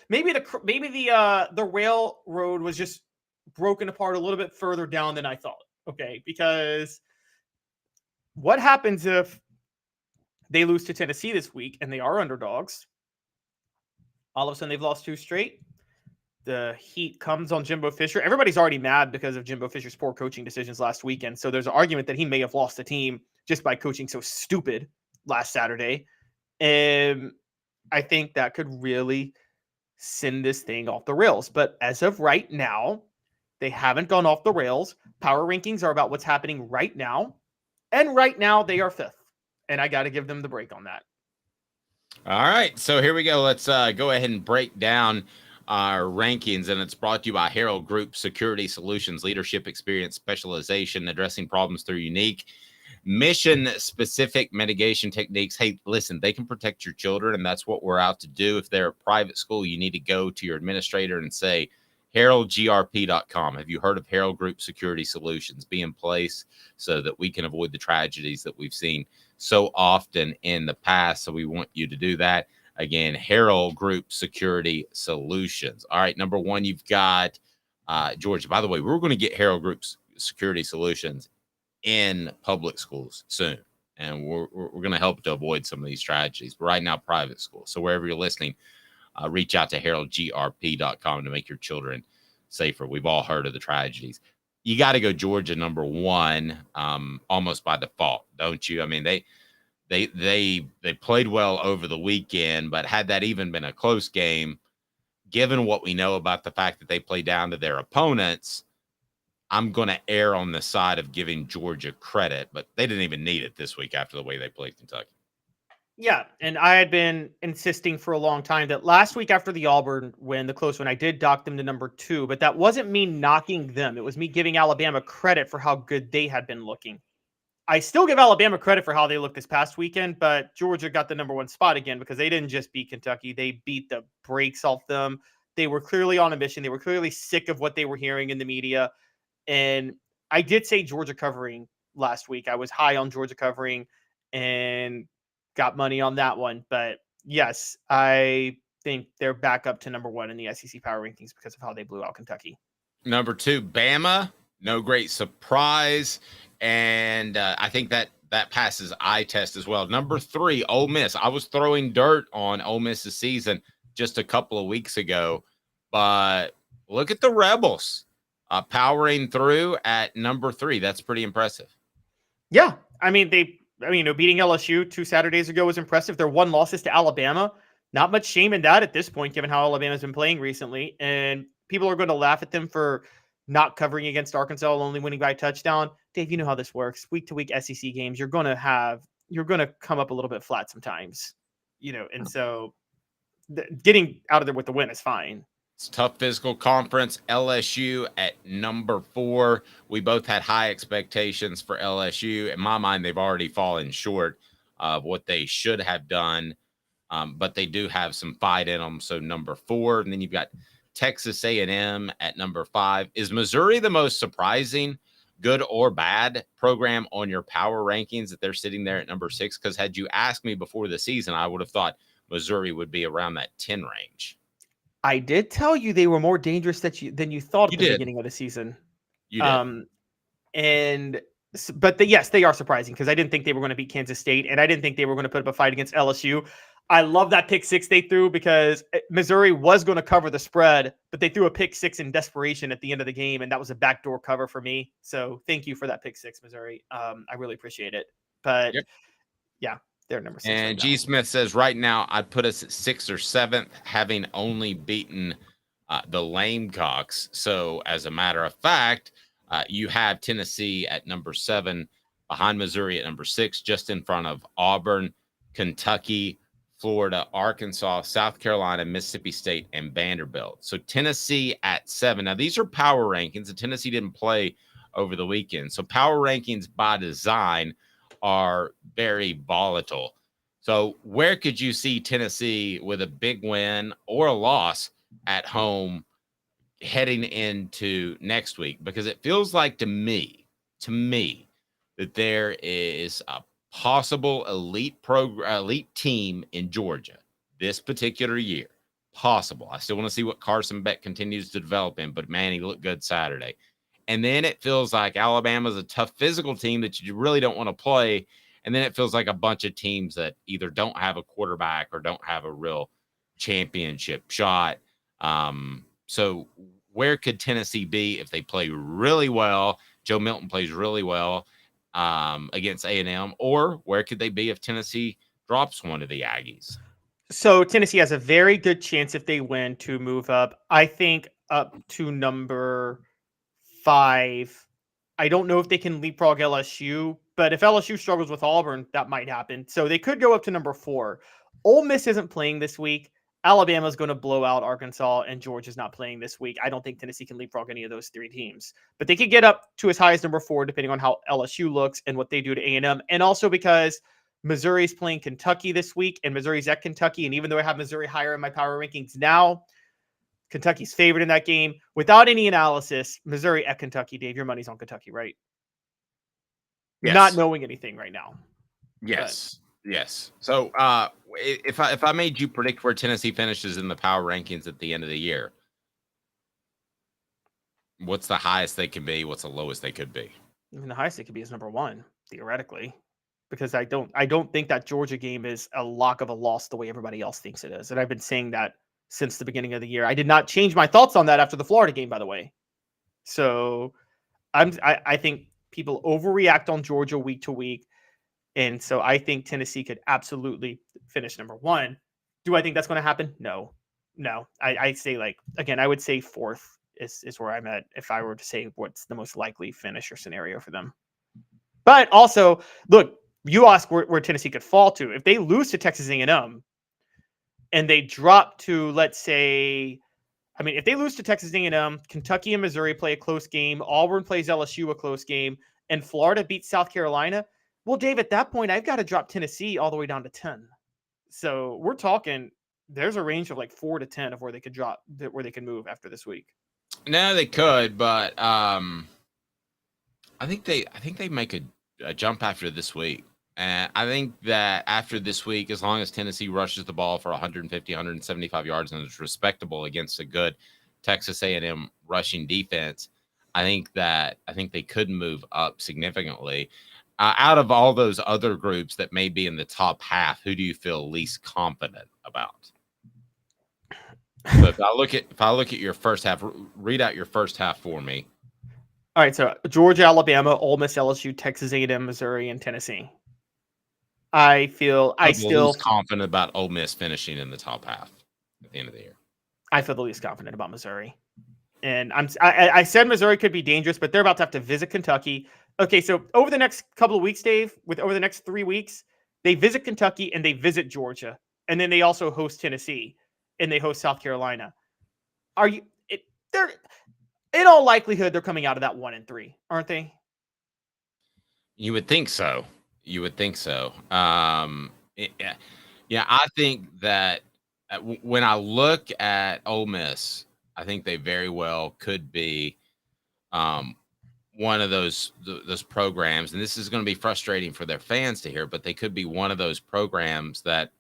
railroad was just broken apart a little bit further down than I thought. Okay, because what happens if they lose to Tennessee this week and they are underdogs? All of a sudden, they've lost 2 straight. The heat comes on Jimbo Fisher. Everybody's already mad because of Jimbo Fisher's poor coaching decisions last weekend. So there's an argument that he may have lost the team just by coaching so stupid last Saturday. And I think that could really send this thing off the rails. But as of right now, they haven't gone off the rails. Power rankings are about what's happening right now. And right now, they are 5th. And I got to give them the break on that. All right. So here we go. Let's go ahead and break down our rankings, and it's brought to you by Herald Group Security Solutions, leadership, experience, specialization, addressing problems through unique mission-specific mitigation techniques. Hey, listen, they can protect your children, and that's what we're out to do. If they're a private school, you need to go to your administrator and say, HeraldGRP.com. Have you heard of Herald Group Security Solutions? Be in place so that we can avoid the tragedies that we've seen so often in the past. So we want you to do that. Again, Herald Group Security Solutions. All right, number 1, you've got Georgia. By the way, we're going to get Herald Group Security Solutions in public schools soon, and we're going to help to avoid some of these tragedies. But right now, private schools. So wherever you're listening, reach out to HeraldGRP.com to make your children safer. We've all heard of the tragedies. You got to go Georgia number 1, almost by default, don't you? I mean, They played well over the weekend, but had that even been a close game, given what we know about the fact that they play down to their opponents, I'm going to err on the side of giving Georgia credit, but they didn't even need it this week after the way they played Kentucky. Yeah, and I had been insisting for a long time that last week after the Auburn win, the close one, I did dock them to number 2, but that wasn't me knocking them. It was me giving Alabama credit for how good they had been looking. I still give Alabama credit for how they looked this past weekend, but Georgia got the number 1 spot again because they didn't just beat Kentucky. They beat the brakes off them. They were clearly on a mission. They were clearly sick of what they were hearing in the media. And I did say Georgia covering last week. I was high on Georgia covering and got money on that one. But yes, I think they're back up to number 1 in the SEC power rankings because of how they blew out Kentucky. Number 2, Bama. No great surprise. And I think that passes eye test as well. Number 3, Ole Miss. I was throwing dirt on Ole Miss's season just a couple of weeks ago, but look at the Rebels powering through at number 3. That's pretty impressive. Yeah. I mean, beating LSU 2 Saturdays ago was impressive. Their 1 loss is to Alabama. Not much shame in that at this point, given how Alabama's been playing recently. And people are going to laugh at them for not covering against Arkansas, only winning by a touchdown. Dave, you know how this works. Week to week SEC games, you're going to come up a little bit flat sometimes, and so getting out of there with the win is fine. It's a tough physical conference. LSU at number 4. We both had high expectations for LSU. In my mind, they've already fallen short of what they should have done, but they do have some fight in them. So number 4, and then you've got Texas A&M at number 5. Is Missouri the most surprising, good or bad program on your power rankings that they're sitting there at number 6? Because had you asked me before the season, I would have thought Missouri would be around that 10 range. I did tell you they were more dangerous than you thought at the beginning of the season. You did. Yes, they are surprising because I didn't think they were going to beat Kansas State, and I didn't think they were going to put up a fight against LSU. I love that pick 6 they threw because Missouri was going to cover the spread, but they threw a pick 6 in desperation at the end of the game, and that was a backdoor cover for me. So thank you for that pick 6, Missouri. I really appreciate it. But yeah, they're number 6. And G. Smith says right now I'd put us at 6th or 7th, having only beaten the Lamecocks. So as a matter of fact, you have Tennessee at number 7, behind Missouri at number 6, just in front of Auburn, Kentucky, Florida, Arkansas, South Carolina, Mississippi State, and Vanderbilt. So Tennessee at 7. Now, these are power rankings, and Tennessee didn't play over the weekend. So power rankings by design are very volatile. So where could you see Tennessee with a big win or a loss at home heading into next week? Because it feels like to me, that there is a possible elite team in Georgia this particular year. Possible. I still want to see what Carson Beck continues to develop in, but man, he looked good Saturday. And then it feels like Alabama's a tough physical team that you really don't want to play. And then it feels like a bunch of teams that either don't have a quarterback or don't have a real championship shot. So where could Tennessee be if they play really well? Joe Milton plays really well against A&M, or where could they be if Tennessee drops one of the Aggies? So Tennessee has a very good chance if they win to move up. I think up to number 5. I don't know if they can leapfrog LSU, but if LSU struggles with Auburn, that might happen. So they could go up to number 4. Ole Miss isn't playing this week. Alabama's going to blow out Arkansas, and Georgia's not playing this week. I don't think Tennessee can leapfrog any of those 3 teams, but they could get up to as high as number 4, depending on how LSU looks and what they do to A&M. And also because Missouri's playing Kentucky this week, and Missouri's at Kentucky. And even though I have Missouri higher in my power rankings now, Kentucky's favored in that game. Without any analysis, Missouri at Kentucky. Dave, your money's on Kentucky, right? Yes. Not knowing anything right now. Yes. Yes. So if I made you predict where Tennessee finishes in the power rankings at the end of the year, what's the highest they can be? What's the lowest they could be? I mean, the highest they could be is number 1, theoretically, because I don't think that Georgia game is a lock of a loss the way everybody else thinks it is. And I've been saying that since the beginning of the year. I did not change my thoughts on that after the Florida game, by the way. So I think people overreact on Georgia week to week. And so I think Tennessee could absolutely finish number one. Do I think that's going to happen? No. I'd say, like, again, I would say fourth is where I'm at if I were to say what's the most likely finish or scenario for them. But also, look, you ask where Tennessee could fall to. If they lose to Texas A&M and they drop to, let's say, I mean, if they lose to Texas A&M, Kentucky and Missouri play a close game, Auburn plays LSU a close game, and Florida beats South Carolina, well, Dave, at that point, I've got to drop Tennessee all the way down to 10. So we're talking, there's a range of like 4 to 10 of where they could drop, where they can move after this week. No, they could, but I think they make a jump after this week. And I think that after this week, as long as Tennessee rushes the ball for 150, 175 yards and is respectable against a good Texas A&M rushing defense, I think they could move up significantly. Out of all those other groups that may be in the top half, who do you feel least confident about? So if I look at your first half, read out your first half for me. All right, so Georgia, Alabama, Ole Miss, LSU, Texas A&M, Missouri, and Tennessee. I still confident about Ole Miss finishing in the top half at the end of the year. I feel the least confident about Missouri, and I said Missouri could be dangerous, but they're about to have to visit Kentucky. Okay, so over the next couple of weeks, Dave, over the next 3 weeks, they visit Kentucky and they visit Georgia, and then they also host Tennessee and they host South Carolina. They're in all likelihood they're coming out of that 1-3, aren't they? You would think so. I think that when I look at Ole Miss, I think they very well could be one of those programs, and this is going to be frustrating for their fans to hear, but they could be one of those programs that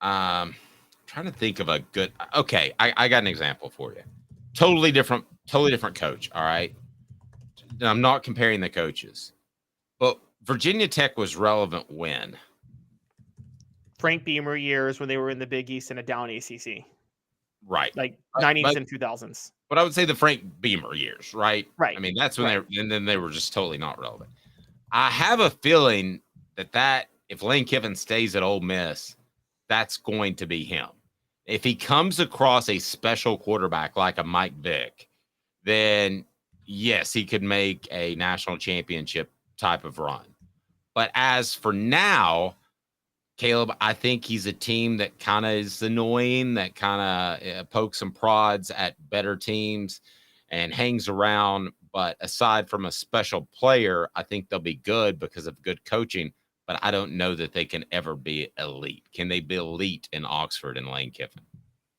trying to think of a good. Okay, I got an example for you. Totally different coach. All right, and I'm not comparing the coaches, but Virginia Tech was relevant when Frank Beamer years when they were in the Big East and a down ACC, right? Like 90s and 2000s. But I would say the Frank Beamer years, right? Right. I mean, that's when they were just totally not relevant. I have a feeling that if Lane Kiffin stays at Ole Miss, that's going to be him. If he comes across a special quarterback like a Mike Vick, then yes, he could make a national championship type of run. But as for now, Caleb, I think he's a team that kind of is annoying, that kind of pokes and prods at better teams and hangs around. But aside from a special player, I think they'll be good because of good coaching. But I don't know that they can ever be elite. Can they be elite in Oxford and Lane Kiffin?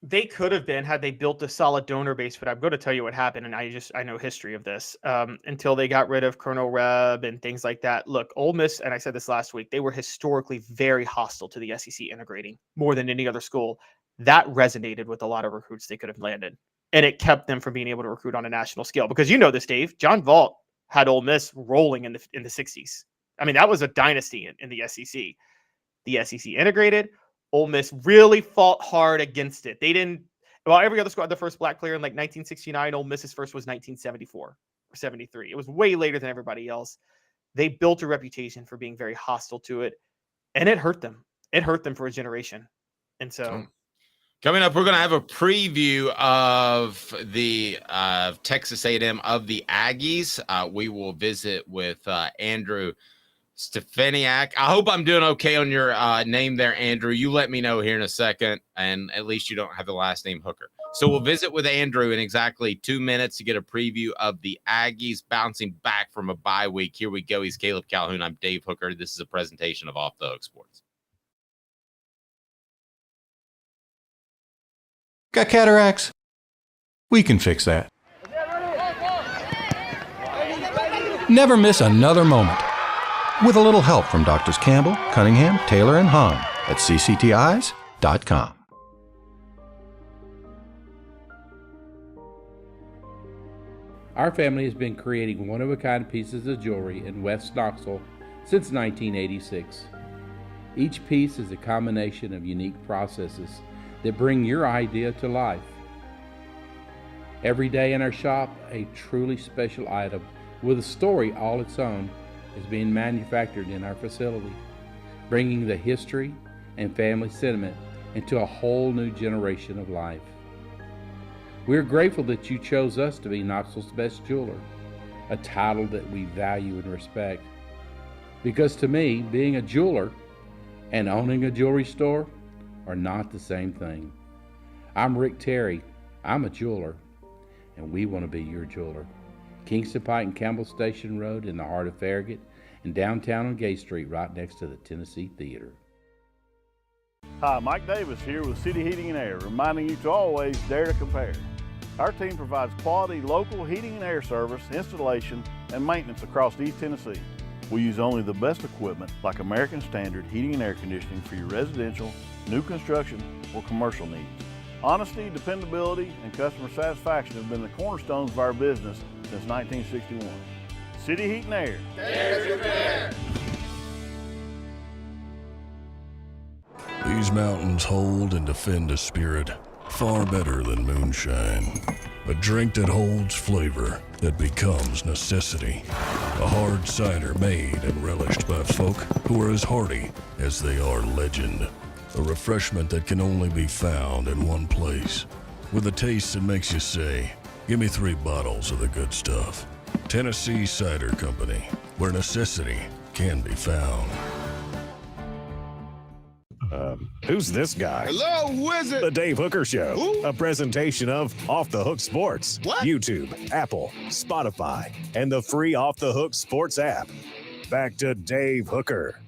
They could have been had they built a solid donor base, but I'm going to tell you what happened, and I know history of this. Until they got rid of Colonel Reb and things like that. Look, Ole Miss, and I said this last week, they were historically very hostile to the SEC integrating more than any other school. That resonated with a lot of recruits they could have landed, and it kept them from being able to recruit on a national scale. Because you know this, Dave, John Vault had Ole Miss rolling in the 60s. I mean, that was a dynasty in the SEC. The SEC integrated. Ole Miss really fought hard against it. They didn't. Well, every other school had the first black player in like 1969. Ole Miss's first was 1974 or 73. It was way later than everybody else. They built a reputation for being very hostile to it, and it hurt them. It hurt them for a generation. And so, coming up, we're going to have a preview of the Texas A&M of the Aggies. We will visit with Andrew Stefaniak. I hope I'm doing okay on your name there, Andrew. You let me know here in a second, and at least you don't have the last name Hooker. So we'll visit with Andrew in exactly 2 minutes to get a preview of the Aggies bouncing back from a bye week. Here we go. He's Caleb Calhoun. I'm Dave Hooker. This is a presentation of Off the Hook Sports. Got cataracts? We can fix that. Never miss another moment. With a little help from Doctors Campbell, Cunningham, Taylor, and Hahn at ccti's.com. Our family has been creating one-of-a-kind pieces of jewelry in West Knoxville since 1986. Each piece is a combination of unique processes that bring your idea to life. Every day in our shop, a truly special item with a story all its own is being manufactured in our facility, bringing the history and family sentiment into a whole new generation of life. We're grateful that you chose us to be Knoxville's best jeweler, a title that we value and respect. Because to me, being a jeweler and owning a jewelry store are not the same thing. I'm Rick Terry. I'm a jeweler, and we want to be your jeweler. Kingston Pike and Campbell Station Road in the heart of Farragut, and downtown on Gay Street right next to the Tennessee Theater. Hi, Mike Davis here with City Heating and Air, reminding you to always dare to compare. Our team provides quality local heating and air service, installation, and maintenance across East Tennessee. We use only the best equipment like American Standard heating and air conditioning for your residential, new construction, or commercial needs. Honesty, dependability, and customer satisfaction have been the cornerstones of our business since 1961. City Heat and Air. Dare to compare. These mountains hold and defend a spirit far better than moonshine. A drink that holds flavor, that becomes necessity. A hard cider made and relished by folk who are as hearty as they are legend. A refreshment that can only be found in one place. With a taste that makes you say, give me 3 bottles of the good stuff. Tennessee Cider Company, where necessity can be found. Who's this guy? Hello, who is it? The Dave Hooker Show, Who? a presentation of Off the Hook Sports, What? YouTube, Apple, Spotify, and the free Off the Hook Sports app. Back to Dave Hooker.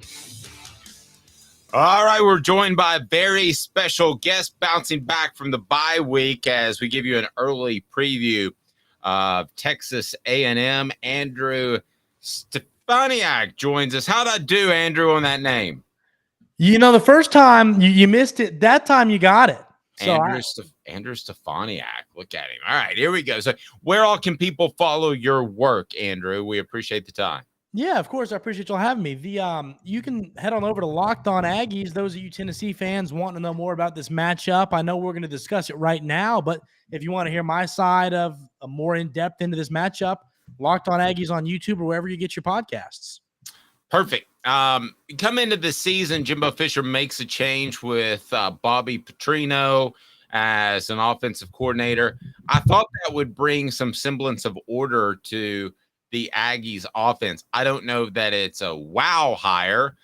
All right, we're joined by a very special guest bouncing back from the bye week as we give you an early preview of Texas A&M. Andrew Stefaniak joins us. How'd I do, Andrew, on that name? You know, the first time you missed it, that time you got it. So Andrew Stefaniak. Look at him. All right, here we go. So where all can people follow your work, Andrew? We appreciate the time. yeah, of course, I appreciate y'all having me. You can head on over to Locked On Aggies. Those of you Tennessee fans wanting to know more about this matchup, I know we're going to discuss it right now, but if you want to hear my side of a more in-depth into this matchup, Locked On Aggies on YouTube or wherever you get your podcasts. Perfect. Come into the season, Jimbo Fisher makes a change with Bobby Petrino as an offensive coordinator. I thought that would bring some semblance of order to the Aggies offense. I don't know that it's a wow hire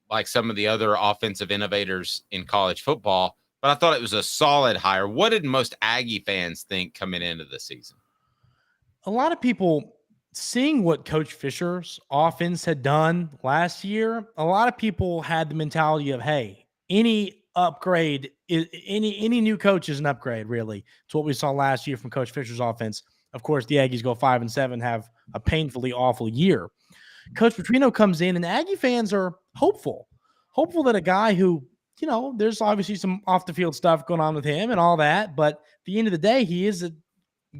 like some of the other offensive innovators in college football, but I thought it was a solid hire. What did most Aggie fans think coming into the season? A lot of people seeing what Coach Fisher's offense had done last year, a lot of people had the mentality of, hey, any upgrade, any new coach is an upgrade, really. It's what we saw last year from Coach Fisher's offense. Of course, the Aggies go 5-7, have a painfully awful year. Coach Petrino comes in, and Aggie fans are hopeful that a guy who, you know, there's obviously some off-the-field stuff going on with him and all that, but at the end of the day, he is a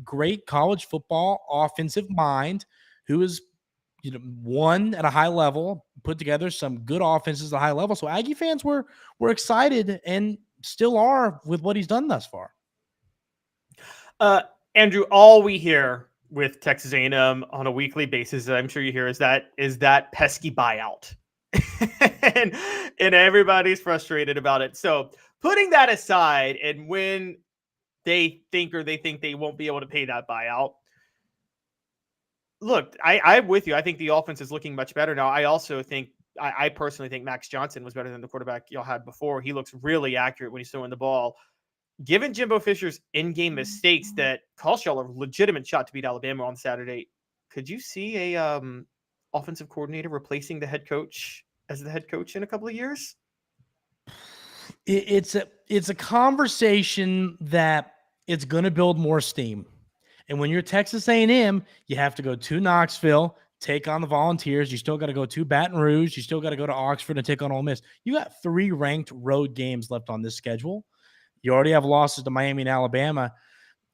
great college football offensive mind who is, you know, won at a high level, put together some good offenses at a high level. So Aggie fans were excited and still are with what he's done thus far. Andrew, all we hear with Texas A&M on a weekly basis, I'm sure you hear, is that pesky buyout. and everybody's frustrated about it. So putting that aside, and when they think they won't be able to pay that buyout. Look, I'm with you. I think the offense is looking much better now. I also think, I personally think Max Johnson was better than the quarterback y'all had before. He looks really accurate when he's throwing the ball. Given Jimbo Fisher's in-game mistakes that cost y'all a legitimate shot to beat Alabama on Saturday, could you see a offensive coordinator replacing the head coach as the head coach in a couple of years? It's a conversation that it's going to build more steam. And when you're Texas A&M, you have to go to Knoxville, take on the Volunteers. You still got to go to Baton Rouge. You still got to go to Oxford and take on Ole Miss. You got 3 ranked road games left on this schedule. You already have losses to Miami and Alabama.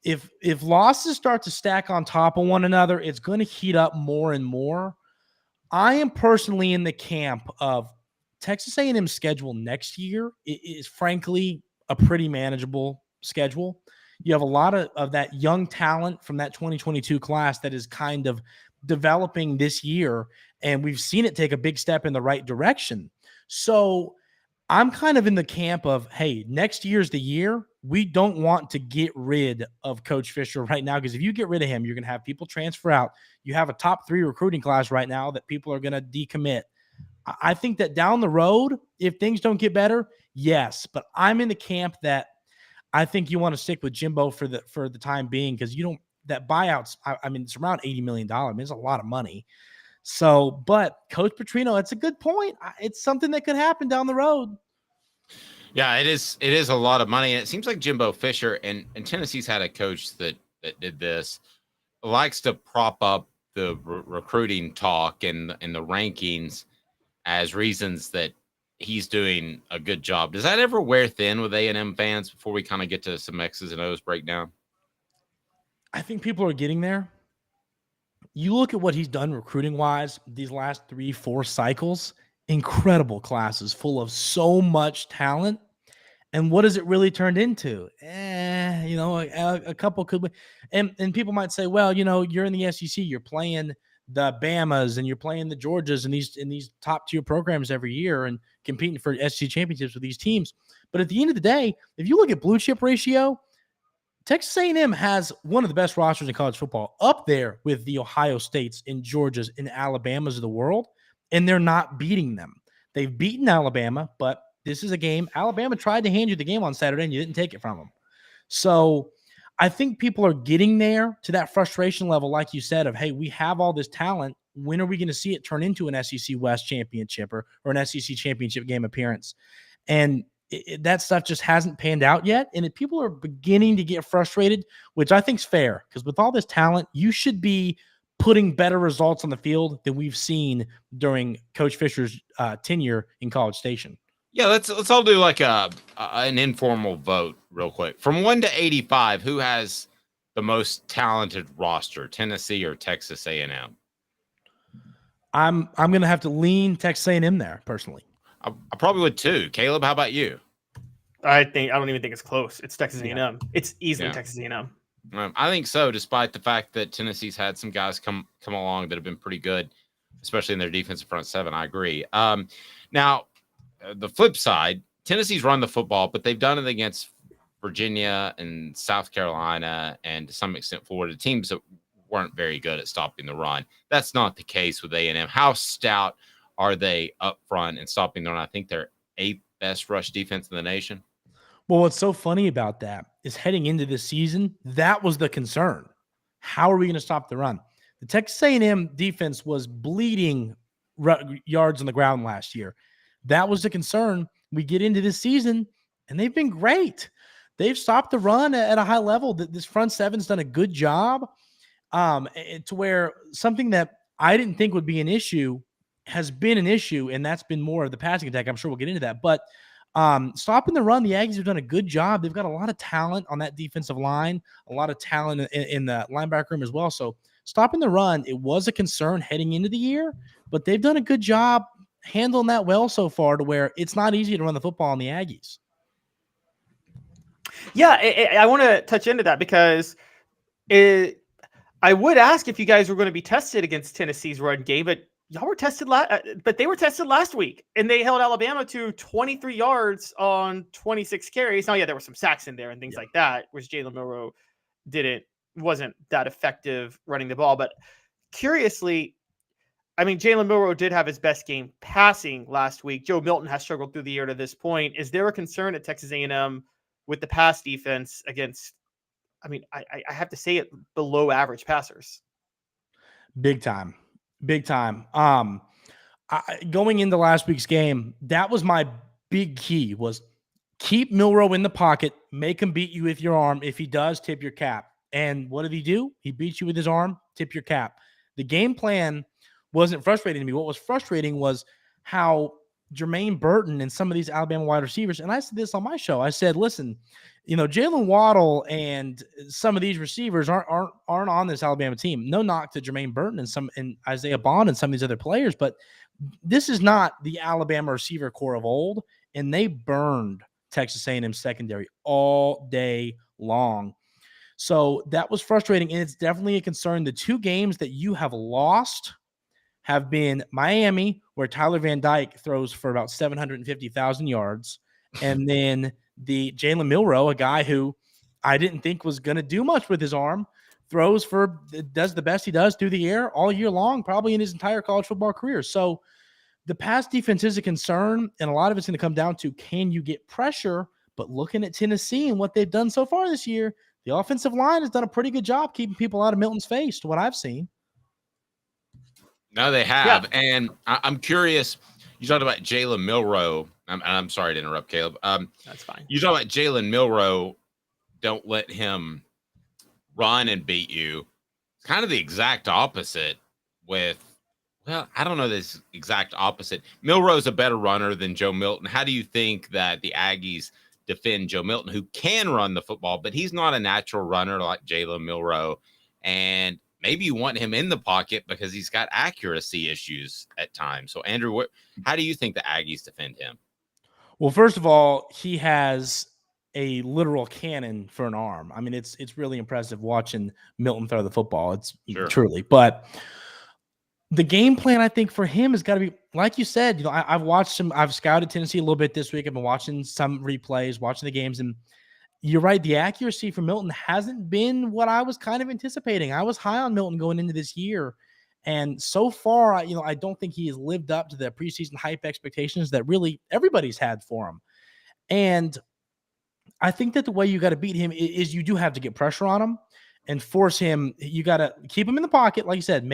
If losses start to stack on top of one another, it's going to heat up more and more. I am personally in the camp of Texas A&M's schedule next year is frankly a pretty manageable schedule. You have a lot of that young talent from that 2022 class that is kind of developing this year, and we've seen it take a big step in the right direction. So I'm kind of in the camp of, hey, next year's the year. We don't want to get rid of Coach Fisher right now, because if you get rid of him, you're going to have people transfer out. You have a top 3 recruiting class right now that people are going to decommit. I think that down the road, if things don't get better, yes, but I'm in the camp that I think you want to stick with Jimbo for the time being, because you don't, that buyouts, I mean, it's around $80 million. I mean, it's a lot of money. So, but Coach Petrino, that's a good point. It's something that could happen down the road. Yeah, it is a lot of money. And it seems like Jimbo Fisher, and Tennessee's had a coach that did this, likes to prop up the recruiting talk and the rankings as reasons that he's doing a good job. Does that ever wear thin with A&M fans before we kind of get to some X's and O's breakdown? I think people are getting there. You look at what he's done recruiting-wise these last 3-4 cycles, incredible classes full of so much talent. And what has it really turned into? A couple could be. And people might say, well, you're in the SEC, you're playing the Bamas and you're playing the Georgias in these top-tier programs every year and competing for SEC championships with these teams. But at the end of the day, if you look at blue chip ratio, Texas A&M has one of the best rosters in college football, up there with the Ohio States and Georgias and Alabamas of the world, and they're not beating them. They've beaten Alabama, but this is a game. Alabama tried to hand you the game on Saturday, and you didn't take it from them. So I think people are getting there to that frustration level, like you said, of, hey, we have all this talent. When are we going to see it turn into an SEC West championship or an SEC championship game appearance? And that stuff just hasn't panned out yet. And people are beginning to get frustrated, which I think is fair, because with all this talent, you should be putting better results on the field than we've seen during Coach Fisher's tenure in College Station. Yeah, let's all do like an informal vote real quick. From 1 to 85, who has the most talented roster, Tennessee or Texas A&M? I'm going to have to lean Texas A&M there personally. I probably would too. Caleb, how about you? I don't even think it's close. It's Texas A&M. It's easily Texas A&M. I think so, despite the fact that Tennessee's had some guys come along that have been pretty good, especially in their defensive front seven. I agree. Now, the flip side, Tennessee's run the football, but they've done it against Virginia and South Carolina and to some extent Florida, teams that weren't very good at stopping the run. That's not the case with A&M. How stout are they up front and stopping the run? I think they're 8th best rush defense in the nation. Well, what's so funny about that is heading into this season, that was the concern. How are we going to stop the run? The Texas A&M defense was bleeding yards on the ground last year. That was the concern. We get into this season, and they've been great. They've stopped the run at a high level. This front seven's done a good job to where something that I didn't think would be an issue has been an issue, and that's been more of the passing attack. I'm sure we'll get into that. But stopping the run, the Aggies have done a good job. They've got a lot of talent on that defensive line, a lot of talent in the linebacker room as well. So stopping the run, it was a concern heading into the year, but they've done a good job handling that well so far to where it's not easy to run the football on the Aggies. Yeah, I want to touch into that because I would ask if you guys were going to be tested against Tennessee's run game, but y'all were tested but they were tested last week, and they held Alabama to 23 yards on 26 carries. Now, yeah, there were some sacks in there and things like that, which Jalen Milroe wasn't that effective running the ball. But curiously, I mean, Jalen Milroe did have his best game passing last week. Joe Milton has struggled through the year to this point. Is there a concern at Texas A&M with the pass defense against, I mean, I have to say it, below average passers? Big time. Going into last week's game, that was my big key, was keep Milroe in the pocket, make him beat you with your arm. If he does, tip your cap. And what did he do? He beat you with his arm, tip your cap. The game plan wasn't frustrating to me. What was frustrating was how Jermaine Burton and some of these Alabama wide receivers, and I said this on my show, I said, listen, Jalen Waddle and some of these receivers aren't on this Alabama team. No knock to Jermaine Burton and Isaiah Bond and some of these other players, but this is not the Alabama receiver core of old, and they burned Texas A&M secondary all day long. So that was frustrating, and it's definitely a concern. The two games that you have lost have been Miami, where Tyler Van Dyke throws for about 750,000 yards, and then the Jalen Milroe, a guy who I didn't think was going to do much with his arm, does the best he does through the air all year long, probably in his entire college football career. So the pass defense is a concern, and a lot of it's going to come down to, can you get pressure? But looking at Tennessee and what they've done so far this year, the offensive line has done a pretty good job keeping people out of Milton's face, to what I've seen. No, they have. Yeah. And I'm curious. You talked about Jalen Milroe. I'm sorry to interrupt, Caleb. That's fine. You talk about Jalen Milroe. Don't let him run and beat you. It's kind of the exact opposite with, well, I don't know this exact opposite. Milroe's a better runner than Joe Milton. How do you think that the Aggies defend Joe Milton, who can run the football, but he's not a natural runner like Jalen Milroe? And maybe you want him in the pocket because he's got accuracy issues at times. So, Andrew, how do you think the Aggies defend him? Well, first of all, he has a literal cannon for an arm. I mean, it's really impressive watching Milton throw the football. It's truly. But the game plan, I think, for him has got to be, like you said, I've watched him. I've scouted Tennessee a little bit this week. I've been watching some replays, watching the games, and you're right. The accuracy for Milton hasn't been what I was kind of anticipating. I was high on Milton going into this year, and so far, I don't think he has lived up to the preseason hype expectations that really everybody's had for him. And I think that the way you got to beat him is you do have to get pressure on him and force him. You got to keep him in the pocket, like you said,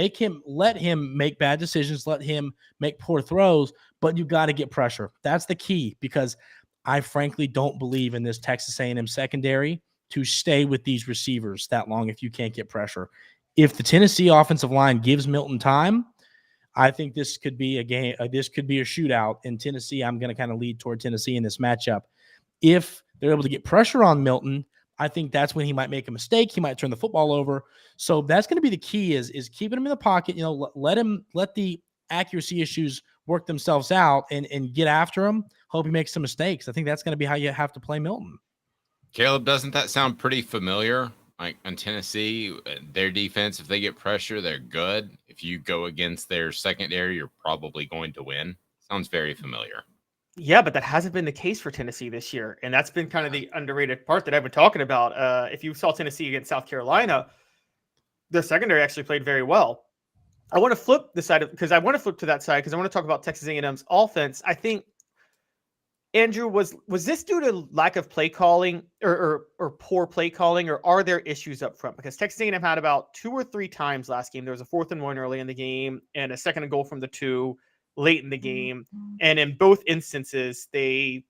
let him make bad decisions, let him make poor throws, but you got to get pressure. That's the key, because I frankly don't believe in this Texas A&M secondary to stay with these receivers that long if you can't get pressure. If the Tennessee offensive line gives Milton time, I think this could be a game. This could be a shootout in Tennessee. I'm going to kind of lead toward Tennessee in this matchup. If they're able to get pressure on Milton, I think that's when he might make a mistake. He might turn the football over. So that's going to be the key is keeping him in the pocket. Let the accuracy issues work themselves out and get after him. Hope he makes some mistakes. I think that's going to be how you have to play Milton. Caleb, doesn't that sound pretty familiar? Like on Tennessee, their defense, if they get pressure, they're good. If you go against their secondary, you're probably going to win. Sounds very familiar. Yeah, but that hasn't been the case for Tennessee this year. And that's been kind of the underrated part that I've been talking about. If you saw Tennessee against South Carolina, their secondary actually played very well. I want to flip the side because I want to flip to that side because I want to talk about Texas A&M's offense. I think, Andrew, was this due to lack of play calling or poor play calling, or are there issues up front? Because Texas A&M had about 2 or 3 times last game. There was a 4th and 1 early in the game and a second and goal from the 2 late in the game. And in both instances, they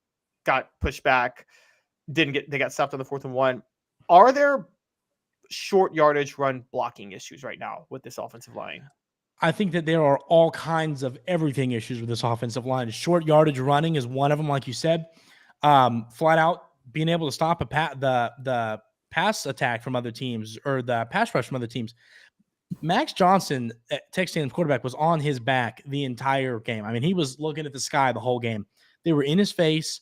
got pushed back. They got stopped on the 4th and 1. Are there short yardage run blocking issues right now with this offensive line? I think that there are all kinds of everything issues with this offensive line. Short yardage running is one of them, like you said. Flat out being able to stop the pass attack from other teams or the pass rush from other teams. Max Johnson, Texas A&M quarterback, was on his back the entire game. I mean, he was looking at the sky the whole game. They were in his face.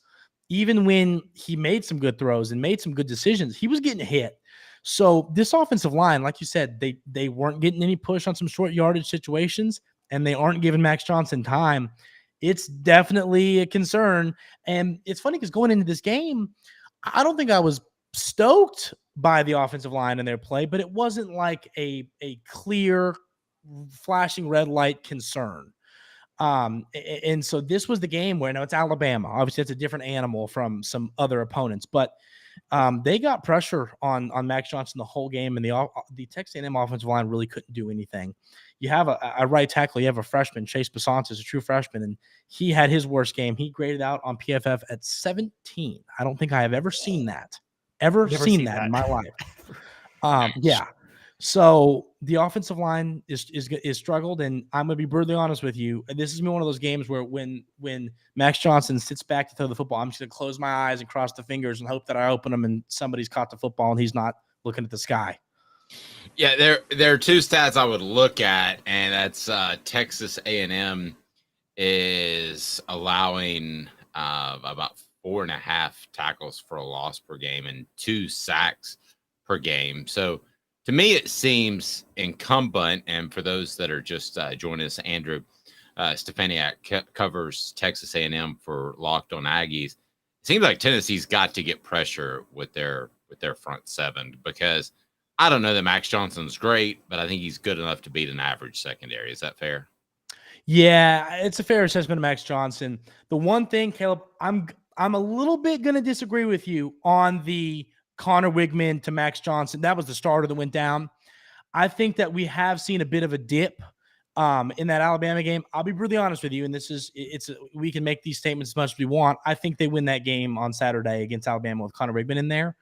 Even when he made some good throws and made some good decisions, he was getting hit. So this offensive line, like you said, they weren't getting any push on some short yardage situations, and they aren't giving Max Johnson time. It's definitely a concern. And it's funny because going into this game, I don't think I was stoked by the offensive line and their play, but it wasn't like a clear flashing red light concern. And so this was the game where, now it's Alabama. Obviously, it's a different animal from some other opponents, but they got pressure on Max Johnson the whole game, and the Texas A&M offensive line really couldn't do anything. You have a right tackle. You have a freshman, Chase Basant is a true freshman, and he had his worst game. He graded out on PFF at 17. I don't think I have ever seen that. Never seen that in my life. Yeah. So the offensive line is struggled, and I'm going to be brutally honest with you. This is one of those games where when Max Johnson sits back to throw the football, I'm just going to close my eyes and cross the fingers and hope that I open them and somebody's caught the football and he's not looking at the sky. Yeah, there are 2 stats I would look at, and that's Texas A&M is allowing about 4.5 tackles for a loss per game and 2 sacks per game. So to me, it seems incumbent. And for those that are just joining us, Andrew Stefaniak covers Texas A&M for Locked on Aggies. It seems like Tennessee's got to get pressure with their front seven, because I don't know that Max Johnson's great, but I think he's good enough to beat an average secondary. Is that fair? Yeah, it's a fair assessment of Max Johnson. The one thing, Caleb, I'm a little bit going to disagree with you on the Connor Wigman to Max Johnson. That was the starter that went down. I think that we have seen a bit of a dip in that Alabama game. I'll be brutally honest with you, and we can make these statements as much as we want. I think they win that game on Saturday against Alabama with Connor Wigman in there.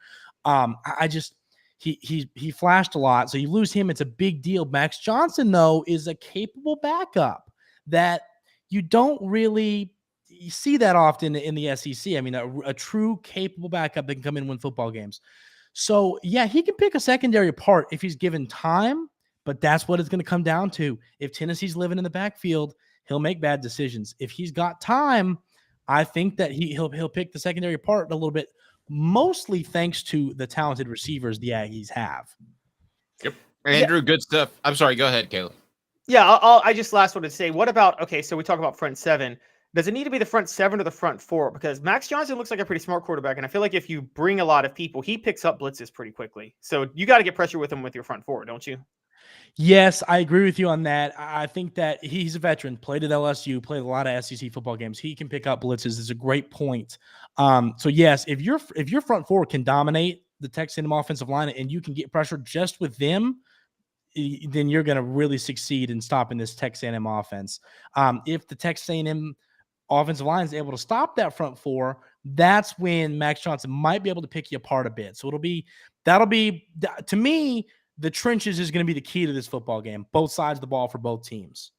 He flashed a lot, so you lose him, it's a big deal. Max Johnson, though, is a capable backup that you don't really see that often in the SEC. I mean, a true capable backup that can come in and win football games. So, yeah, he can pick a secondary apart if he's given time, but that's what it's going to come down to. If Tennessee's living in the backfield, he'll make bad decisions. If he's got time, I think that he'll pick the secondary apart a little bit, mostly thanks to the talented receivers the Aggies have. Yep. Andrew, good stuff. I'm sorry. Go ahead, Caleb. Yeah, I just last wanted to say, what about, okay, so we talk about front seven. Does it need to be the front seven or the front four? Because Max Johnson looks like a pretty smart quarterback, and I feel like if you bring a lot of people, he picks up blitzes pretty quickly. So you got to get pressure with him with your front four, don't you? Yes, I agree with you on that. I think that he's a veteran, played at LSU, played a lot of SEC football games. He can pick up blitzes. Is a great point. So yes, if your front four can dominate the Texas A&M offensive line and you can get pressure just with them, then you're going to really succeed in stopping this Texas A&M offense. If the Texas A&M offensive line is able to stop that front four, that's when Max Johnson might be able to pick you apart a bit. So that'll be to me, the trenches is going to be the key to this football game. Both sides of the ball for both teams.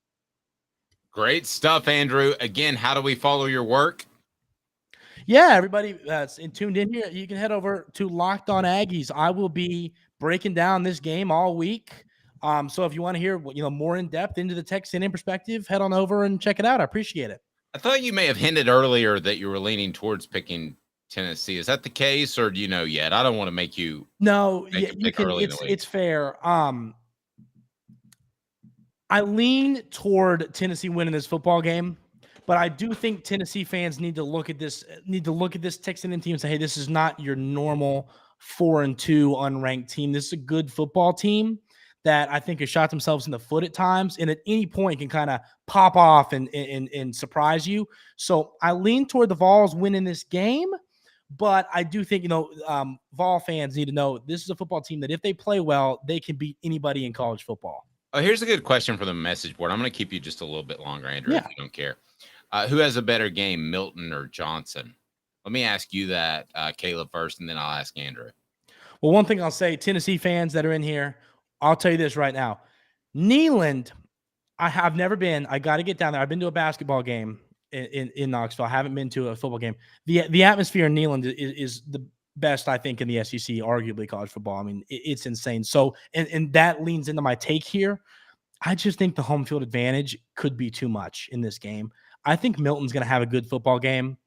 Great stuff, Andrew. Again, how do we follow your work? Yeah, everybody that's tuned in here, you can head over to Locked on Aggies. I will be breaking down this game all week. So if you want to hear more in depth into the Texas A&M perspective, head on over and check it out. I appreciate it. I thought you may have hinted earlier that you were leaning towards picking Tennessee. Is that the case, or do you know yet? I don't want to make you. No, yeah, you can. It's fair. I lean toward Tennessee winning this football game, but I do think Tennessee fans need to look at this. Texas A&M team and say, "Hey, this is not your normal 4-2 unranked team. This is a good football team that I think has shot themselves in the foot at times, and at any point can kind of pop off and surprise you." So I lean toward the Vols winning this game. But I do think, Vol fans need to know this is a football team that if they play well, they can beat anybody in college football. Oh, here's a good question for the message board. I'm going to keep you just a little bit longer, Andrew, if you don't care. Who has a better game, Milton or Johnson? Let me ask you that, Caleb, first, and then I'll ask Andrew. Well, one thing I'll say, Tennessee fans that are in here, I'll tell you this right now. Neyland, I have never been. I got to get down there. I've been to a basketball game in Knoxville. I haven't been to a football game. The atmosphere in Neyland is the best, I think, in the SEC, arguably college football. I mean, it's insane. So, and that leans into my take here. I just think the home field advantage could be too much in this game. I think Milton's going to have a good football game.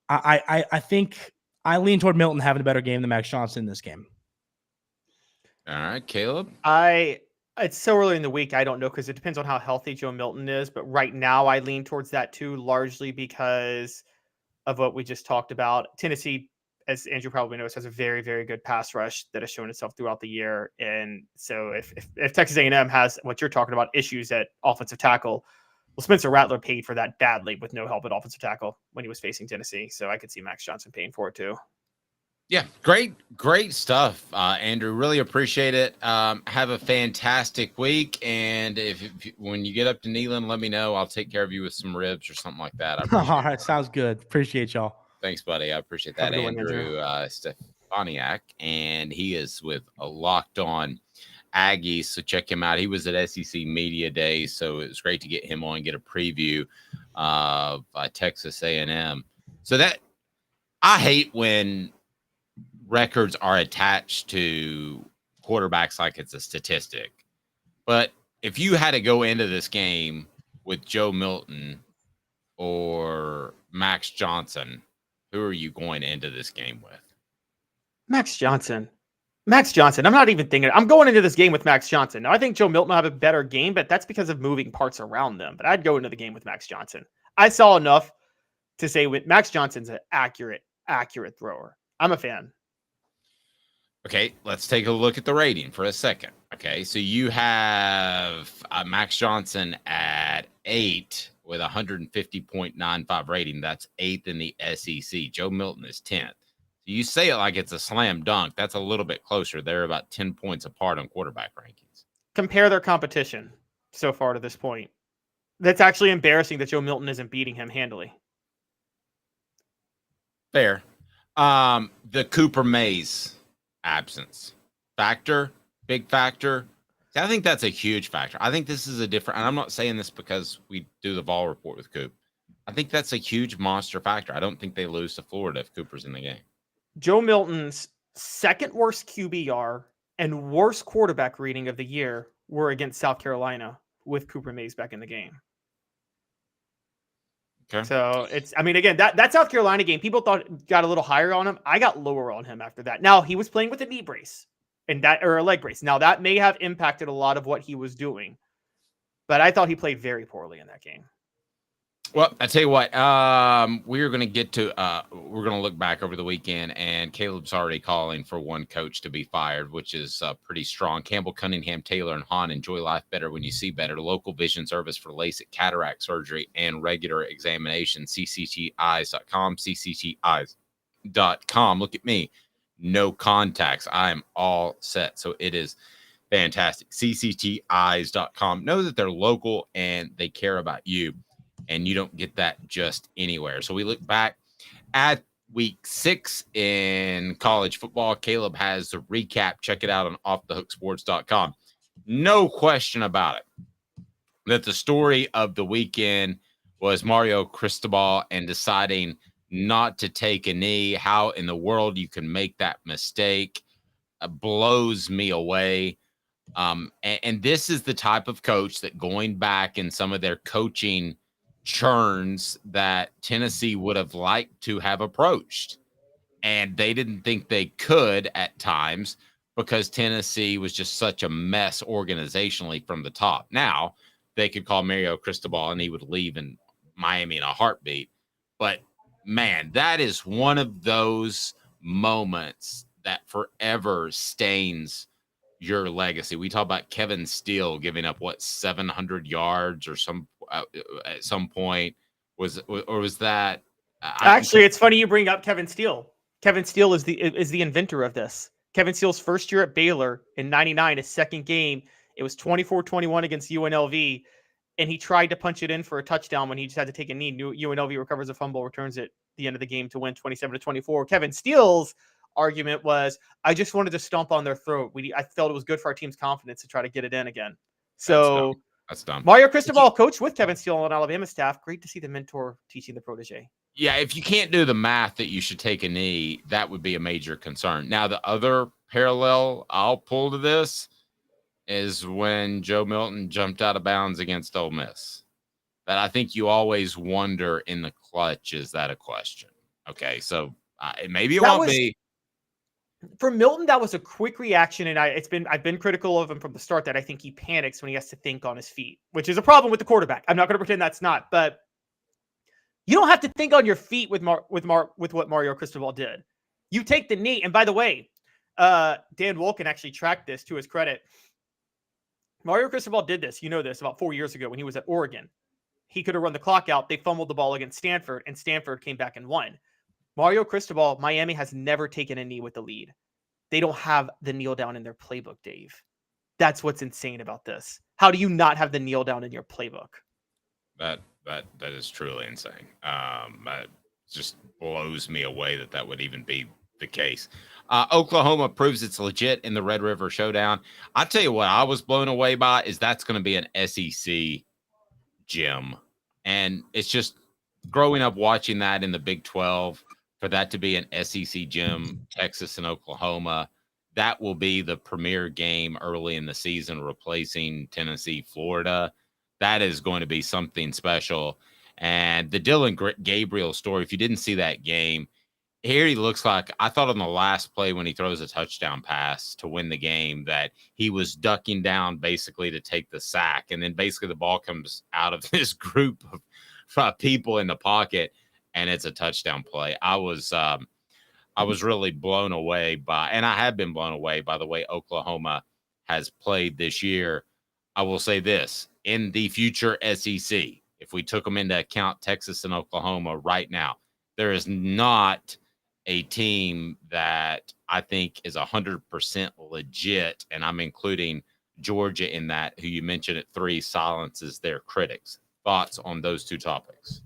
I think I lean toward Milton having a better game than Max Johnson in this game. All right, Caleb. It's so early in the week, I don't know, because it depends on how healthy Joe Milton is. But right now, I lean towards that too, largely because of what we just talked about. Tennessee, as Andrew probably knows, has a very, very good pass rush that has shown itself throughout the year. And so if Texas A&M has what you're talking about, issues at offensive tackle, well, Spencer Rattler paid for that badly with no help at offensive tackle when he was facing Tennessee. So I could see Max Johnson paying for it too. Yeah, great stuff, Andrew. Really appreciate it. Have a fantastic week, and if when you get up to Neyland, let me know. I'll take care of you with some ribs or something like that. All right, sounds good. Appreciate y'all. Thanks, buddy. I appreciate that, Andrew Stefaniak, and he is with a Locked on Aggies. So check him out. He was at SEC Media Day, so it was great to get him on and get a preview of Texas A&M. So that I hate when records are attached to quarterbacks like it's a statistic. But if you had to go into this game with Joe Milton or Max Johnson, who are you going into this game with? Max Johnson. Max Johnson. I'm not even thinking. I'm going into this game with Max Johnson. Now, I think Joe Milton will have a better game, but that's because of moving parts around them. But I'd go into the game with Max Johnson. I saw enough to say with Max Johnson's an accurate thrower. I'm a fan. Okay, let's take a look at the rating for a second. Okay, so you have Max Johnson at 8 with 150.95 rating. That's 8th in the SEC. Joe Milton is 10th. You say it like it's a slam dunk. That's a little bit closer. They're about 10 points apart on quarterback rankings. Compare their competition so far to this point. That's actually embarrassing that Joe Milton isn't beating him handily. Fair. The Cooper Mays absence factor, big factor. I think that's a huge factor. I think this is a different, and I'm not saying this because we do the Vol report with Coop. I think that's a huge monster factor. I don't think they lose to Florida if Cooper's in the game. Joe Milton's second worst QBR and worst quarterback rating of the year were against South Carolina with Cooper Mays back in the game. Okay. So it's, I mean, again, that South Carolina game, people thought got a little higher on him. I got lower on him after that. Now he was playing with a knee brace or a leg brace. Now that may have impacted a lot of what he was doing, but I thought he played very poorly in that game. Well, I tell you what, we're going to get to, we're going to look back over the weekend, and Caleb's already calling for one coach to be fired, which is pretty strong. Campbell, Cunningham, Taylor, and Hahn. Enjoy life better when you see better. Local vision service for LASIK, cataract surgery, and regular examination. CCTeyes.com, CCTeyes.com. Look at me. No contacts. I am all set. So it is fantastic. CCTeyes.com. Know that they're local and they care about you. And you don't get that just anywhere. So we look back at week 6 in college football. Caleb has the recap. Check it out on offthehooksports.com. No question about it that the story of the weekend was Mario Cristobal and deciding not to take a knee. How in the world you can make that mistake blows me away. And this is the type of coach that, going back in some of their coaching churns, that Tennessee would have liked to have approached, and they didn't think they could at times because Tennessee was just such a mess organizationally from the top. Now they could call Mario Cristobal and he would leave in Miami in a heartbeat. But man, that is one of those moments that forever stains your legacy. We talk about Kevin Steele giving up 700 yards or some at some point. Was that actually? It's funny you bring up Kevin Steele. Kevin Steele is the inventor of this. Kevin Steele's first year at Baylor in '99, his second game, it was 24-21 against UNLV, and he tried to punch it in for a touchdown when he just had to take a knee. UNLV recovers a fumble, returns it at the end of the game to win 27-24. Kevin Steele's argument was, I just wanted to stomp on their throat. I felt it was good for our team's confidence to try to get it in again. So that's dumb. Mario Cristobal, coach with Kevin Steele on Alabama staff. Great to see the mentor teaching the protege. Yeah, if you can't do the math that you should take a knee, that would be a major concern. Now, the other parallel I'll pull to this is when Joe Milton jumped out of bounds against Ole Miss. That I think you always wonder in the clutch, is that a question? Okay, so maybe it won't be. For Milton, that was a quick reaction, and I've been critical of him from the start that I think he panics when he has to think on his feet, which is a problem with the quarterback. I'm not going to pretend that's not, but you don't have to think on your feet with what Mario Cristobal did. You take the knee, and by the way, Dan Wolken actually tracked this to his credit. Mario Cristobal did this, about 4 years ago when he was at Oregon. He could have run the clock out. They fumbled the ball against Stanford, and Stanford came back and won. Mario Cristobal, Miami has never taken a knee with the lead. They don't have the kneel down in their playbook, Dave. That's what's insane about this. How do you not have the kneel down in your playbook? That is truly insane. It just blows me away that would even be the case. Oklahoma proves it's legit in the Red River Showdown. I tell you what, I was blown away by is that's going to be an SEC gym, and it's just growing up watching that in the Big 12. For that to be an SEC gym, Texas and Oklahoma, that will be the premier game early in the season, replacing Tennessee, Florida. That is going to be something special. And the Dylan Gabriel story, if you didn't see that game, here he looks like, I thought on the last play when he throws a touchdown pass to win the game that he was ducking down basically to take the sack. And then basically the ball comes out of this group of people in the pocket and it's a touchdown play. I was really blown away by, and I have been blown away by the way Oklahoma has played this year. I will say this, in the future SEC, if we took them into account, Texas and Oklahoma right now, there is not a team that I think is 100% legit, and I'm including Georgia in that, who you mentioned at 3 silences their critics. Thoughts on those two topics?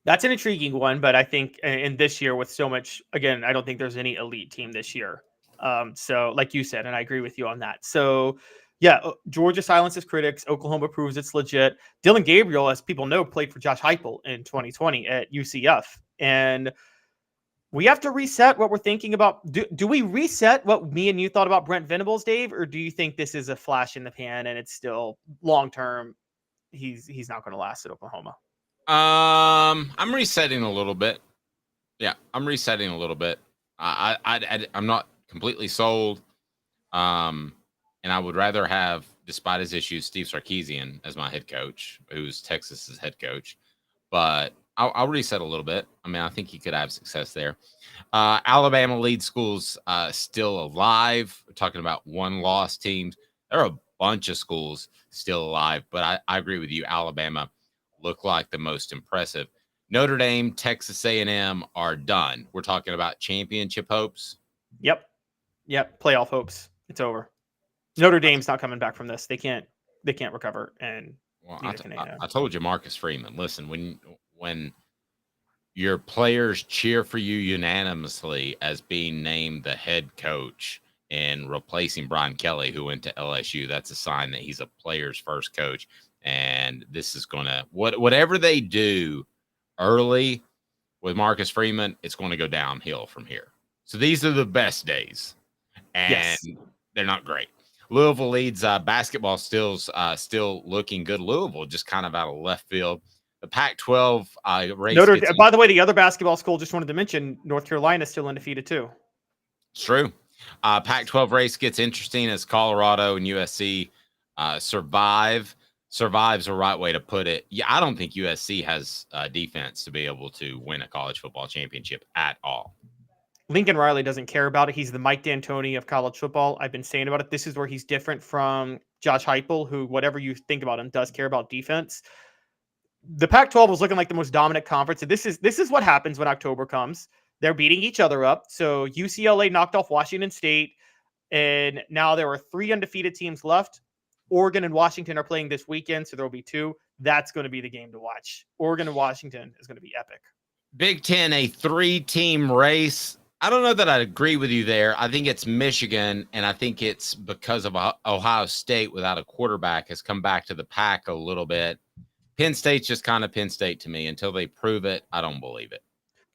That's an intriguing one, but I think in this year with so much, again, I don't think there's any elite team this year. So like you said, and I agree with you on that. So yeah, Georgia silences critics. Oklahoma proves it's legit. Dylan Gabriel, as people know, played for Josh Heupel in 2020 at UCF. And we have to reset what we're thinking about. Do we reset what me and you thought about Brent Venables, Dave? Or do you think this is a flash in the pan and it's still long-term? He's not going to last at Oklahoma. I'm resetting a little bit. Yeah, I'm resetting a little bit. I'm not completely sold. And I would rather have, despite his issues, Steve Sarkisian as my head coach, who's Texas's head coach. But I'll reset a little bit. I mean, I think he could have success there. Alabama lead schools still alive. We're talking about 1-loss teams. There are a bunch of schools still alive, but I agree with you. Alabama look like the most impressive. Notre Dame, Texas A&M are done. We're talking about championship hopes. Yep. Playoff hopes. It's over. Notre Dame's not coming back from this. They can't recover. And I told you, Marcus Freeman, listen, when your players cheer for you unanimously as being named the head coach and replacing Brian Kelly, who went to LSU, that's a sign that he's a player's first coach. And this is going to, whatever they do early with Marcus Freeman, it's going to go downhill from here. So these are the best days, and they're not great. Louisville leads. Basketball still looking good. Louisville just kind of out of left field. The Pac-12 race. By the way, the other basketball school, just wanted to mention, North Carolina is still undefeated too. It's true. Pac-12 race gets interesting as Colorado and USC survive. Survive's the right way to put it. Yeah, I don't think USC has defense to be able to win a college football championship at all. Lincoln Riley doesn't care about it. He's the Mike D'Antoni of college football. I've been saying about it. This is where he's different from Josh Heupel, who, whatever you think about him, does care about defense. The Pac-12 was looking like the most dominant conference. And this is what happens when October comes. They're beating each other up. So UCLA knocked off Washington State, and now there are 3 undefeated teams left. Oregon and Washington are playing this weekend, so there will be 2. That's going to be the game to watch. Oregon and Washington is going to be epic. Big Ten, a 3-team race. I don't know that I'd agree with you there. I think it's Michigan, and I think it's because of Ohio State without a quarterback has come back to the pack a little bit. Penn State's just kind of Penn State to me. Until they prove it, I don't believe it.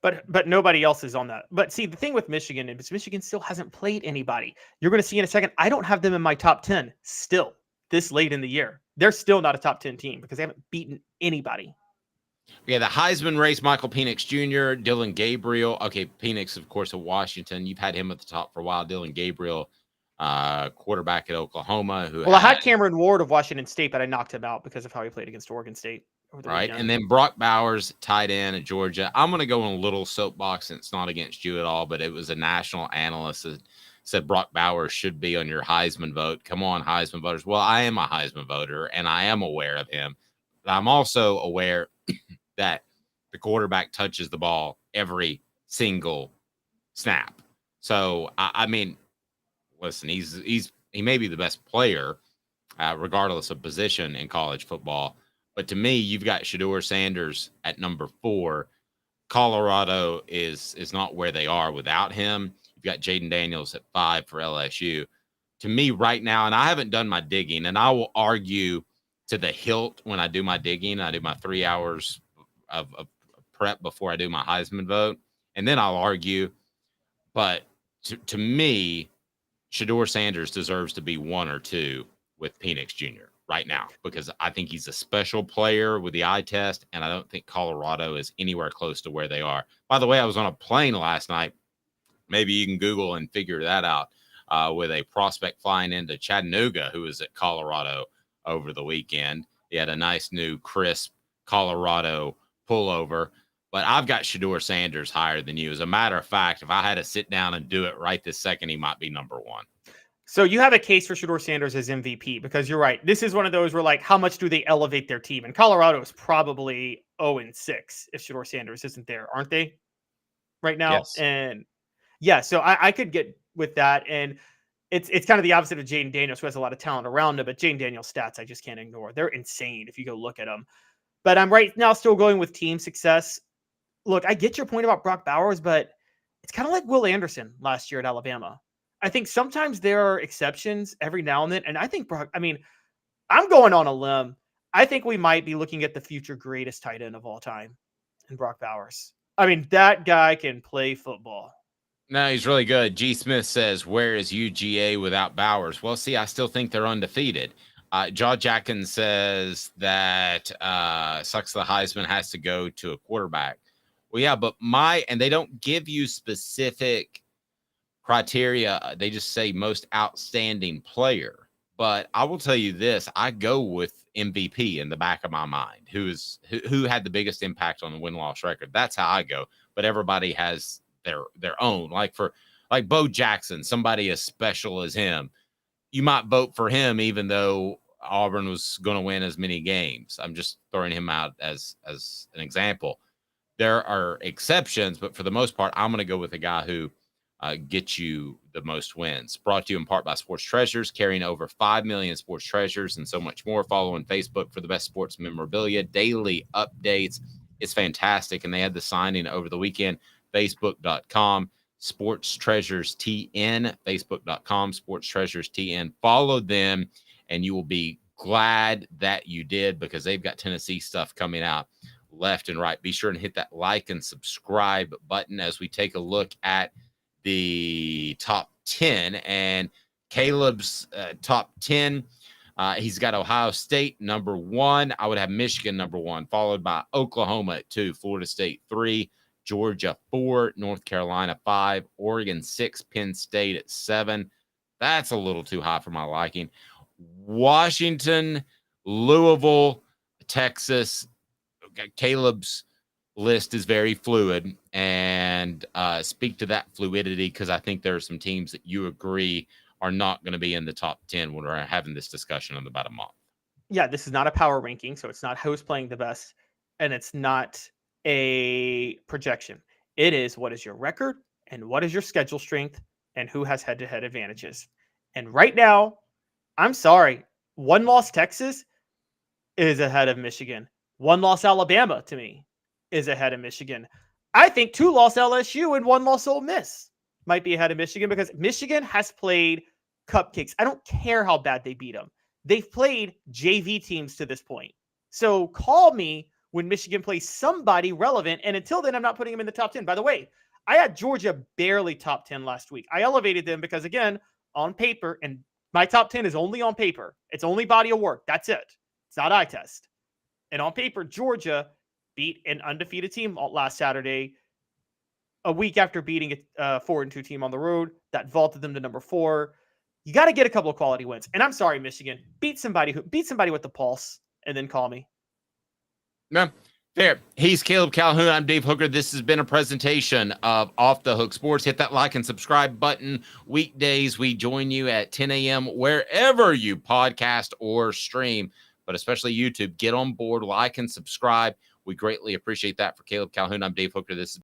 But nobody else is on that. But see, the thing with Michigan is Michigan still hasn't played anybody. You're going to see in a second, I don't have them in my top 10 still this late in the year. They're still not a top 10 team because they haven't beaten anybody. Yeah, the Heisman race, Michael Penix Jr., Dylan Gabriel. Okay, Penix, of course, of Washington. You've had him at the top for a while. Dylan Gabriel, quarterback at Oklahoma. I had Cameron Ward of Washington State, but I knocked him out because of how he played against Oregon State. Right, and then Brock Bowers, tight end at Georgia. I'm going to go in a little soapbox, and it's not against you at all, but it was a national analyst that said Brock Bowers should be on your Heisman vote. Come on, Heisman voters. Well, I am a Heisman voter, and I am aware of him. But I'm also aware that the quarterback touches the ball every single snap. So, I mean, listen, he may be the best player, regardless of position in college football. But to me, you've got Shedeur Sanders at number 4. Colorado is not where they are without him. You've got Jaden Daniels at 5 for LSU. To me right now, and I haven't done my digging, and I will argue to the hilt when I do my digging. I do my 3 hours of prep before I do my Heisman vote, and then I'll argue. But to me, Shedeur Sanders deserves to be 1 or 2 with Penix Jr. right now because I think he's a special player with the eye test, and I don't think Colorado is anywhere close to where they are. By the way, I was on a plane last night. Maybe you can Google and figure that out with a prospect flying into Chattanooga who was at Colorado over the weekend. He had a nice new crisp Colorado pullover. But I've got Shedeur Sanders higher than you. As a matter of fact, if I had to sit down and do it right this second, he might be number one. So you have a case for Shedeur Sanders as MVP because you're right. This is one of those where, like, how much do they elevate their team? And Colorado is probably 0-6 if Shedeur Sanders isn't there, aren't they? Right now. Yes. And yeah, so I could get with that. And it's kind of the opposite of Jaden Daniels, who has a lot of talent around him, but Jaden Daniels' stats I just can't ignore. They're insane if you go look at them. But I'm right now still going with team success. Look, I get your point about Brock Bowers, but it's kind of like Will Anderson last year at Alabama. I think sometimes there are exceptions every now and then. And I think I'm going on a limb. I think we might be looking at the future greatest tight end of all time in Brock Bowers. I mean, that guy can play football. No, he's really good. G. Smith says, where is UGA without Bowers? Well, see, I still think they're undefeated. Jaw Jackson says that sucks the Heisman has to go to a quarterback. Well, yeah, but and they don't give you specific criteria. They just say most outstanding player. But I will tell you this, I go with MVP in the back of my mind, who had the biggest impact on the win-loss record. That's how I go. But everybody has their own. Like Bo Jackson, somebody as special as him. You might vote for him even though Auburn was going to win as many games. I'm just throwing him out as an example. There are exceptions, but for the most part, I'm going to go with a guy who gets you the most wins. Brought to you in part by Sports Treasures, carrying over 5 million sports treasures and so much more. Follow on Facebook for the best sports memorabilia, daily updates. It's fantastic. And they had the signing over the weekend. Facebook.com, Sports Treasures TN, Facebook.com, Sports Treasures TN. Follow them, and you will be glad that you did because they've got Tennessee stuff coming out left and right. Be sure and hit that like and subscribe button as we take a look at the top 10 and Caleb's top 10. He's got Ohio State number 1. I would have Michigan number 1, followed by Oklahoma at 2, Florida State 3, Georgia 4, North Carolina 5, Oregon 6, Penn State at 7. That's a little too high for my liking. Washington, Louisville, Texas. Caleb's list is very fluid, and speak to that fluidity because I think there are some teams that you agree are not going to be in the top 10 when we're having this discussion in about a month. Yeah, this is not a power ranking, so it's not who's playing the best, and it's not a projection. It is what is your record and what is your schedule strength and who has head-to-head advantages. And right now, I'm sorry, 1-loss Texas is ahead of Michigan. 1-loss Alabama, to me, is ahead of Michigan. I think 2-loss LSU and 1-loss Ole Miss might be ahead of Michigan because Michigan has played cupcakes. I don't care how bad they beat them. They've played JV teams to this point. So call me when Michigan plays somebody relevant, and until then, I'm not putting them in the top 10. By the way, I had Georgia barely top 10 last week. I elevated them because, again, on paper, and my top 10 is only on paper. It's only body of work. That's it. It's not eye test. And on paper, Georgia beat an undefeated team last Saturday, a week after beating a 4-2 team on the road that vaulted them to number 4. You got to get a couple of quality wins. And I'm sorry, Michigan, beat somebody with the pulse, and then call me. No, fair. He's Caleb Calhoun. I'm Dave Hooker. This has been a presentation of Off the Hook Sports. Hit that like and subscribe button. Weekdays, we join you at 10 a.m. wherever you podcast or stream, but especially YouTube. Get on board, like and subscribe. We greatly appreciate that. For Caleb Calhoun, I'm Dave Hooker. This is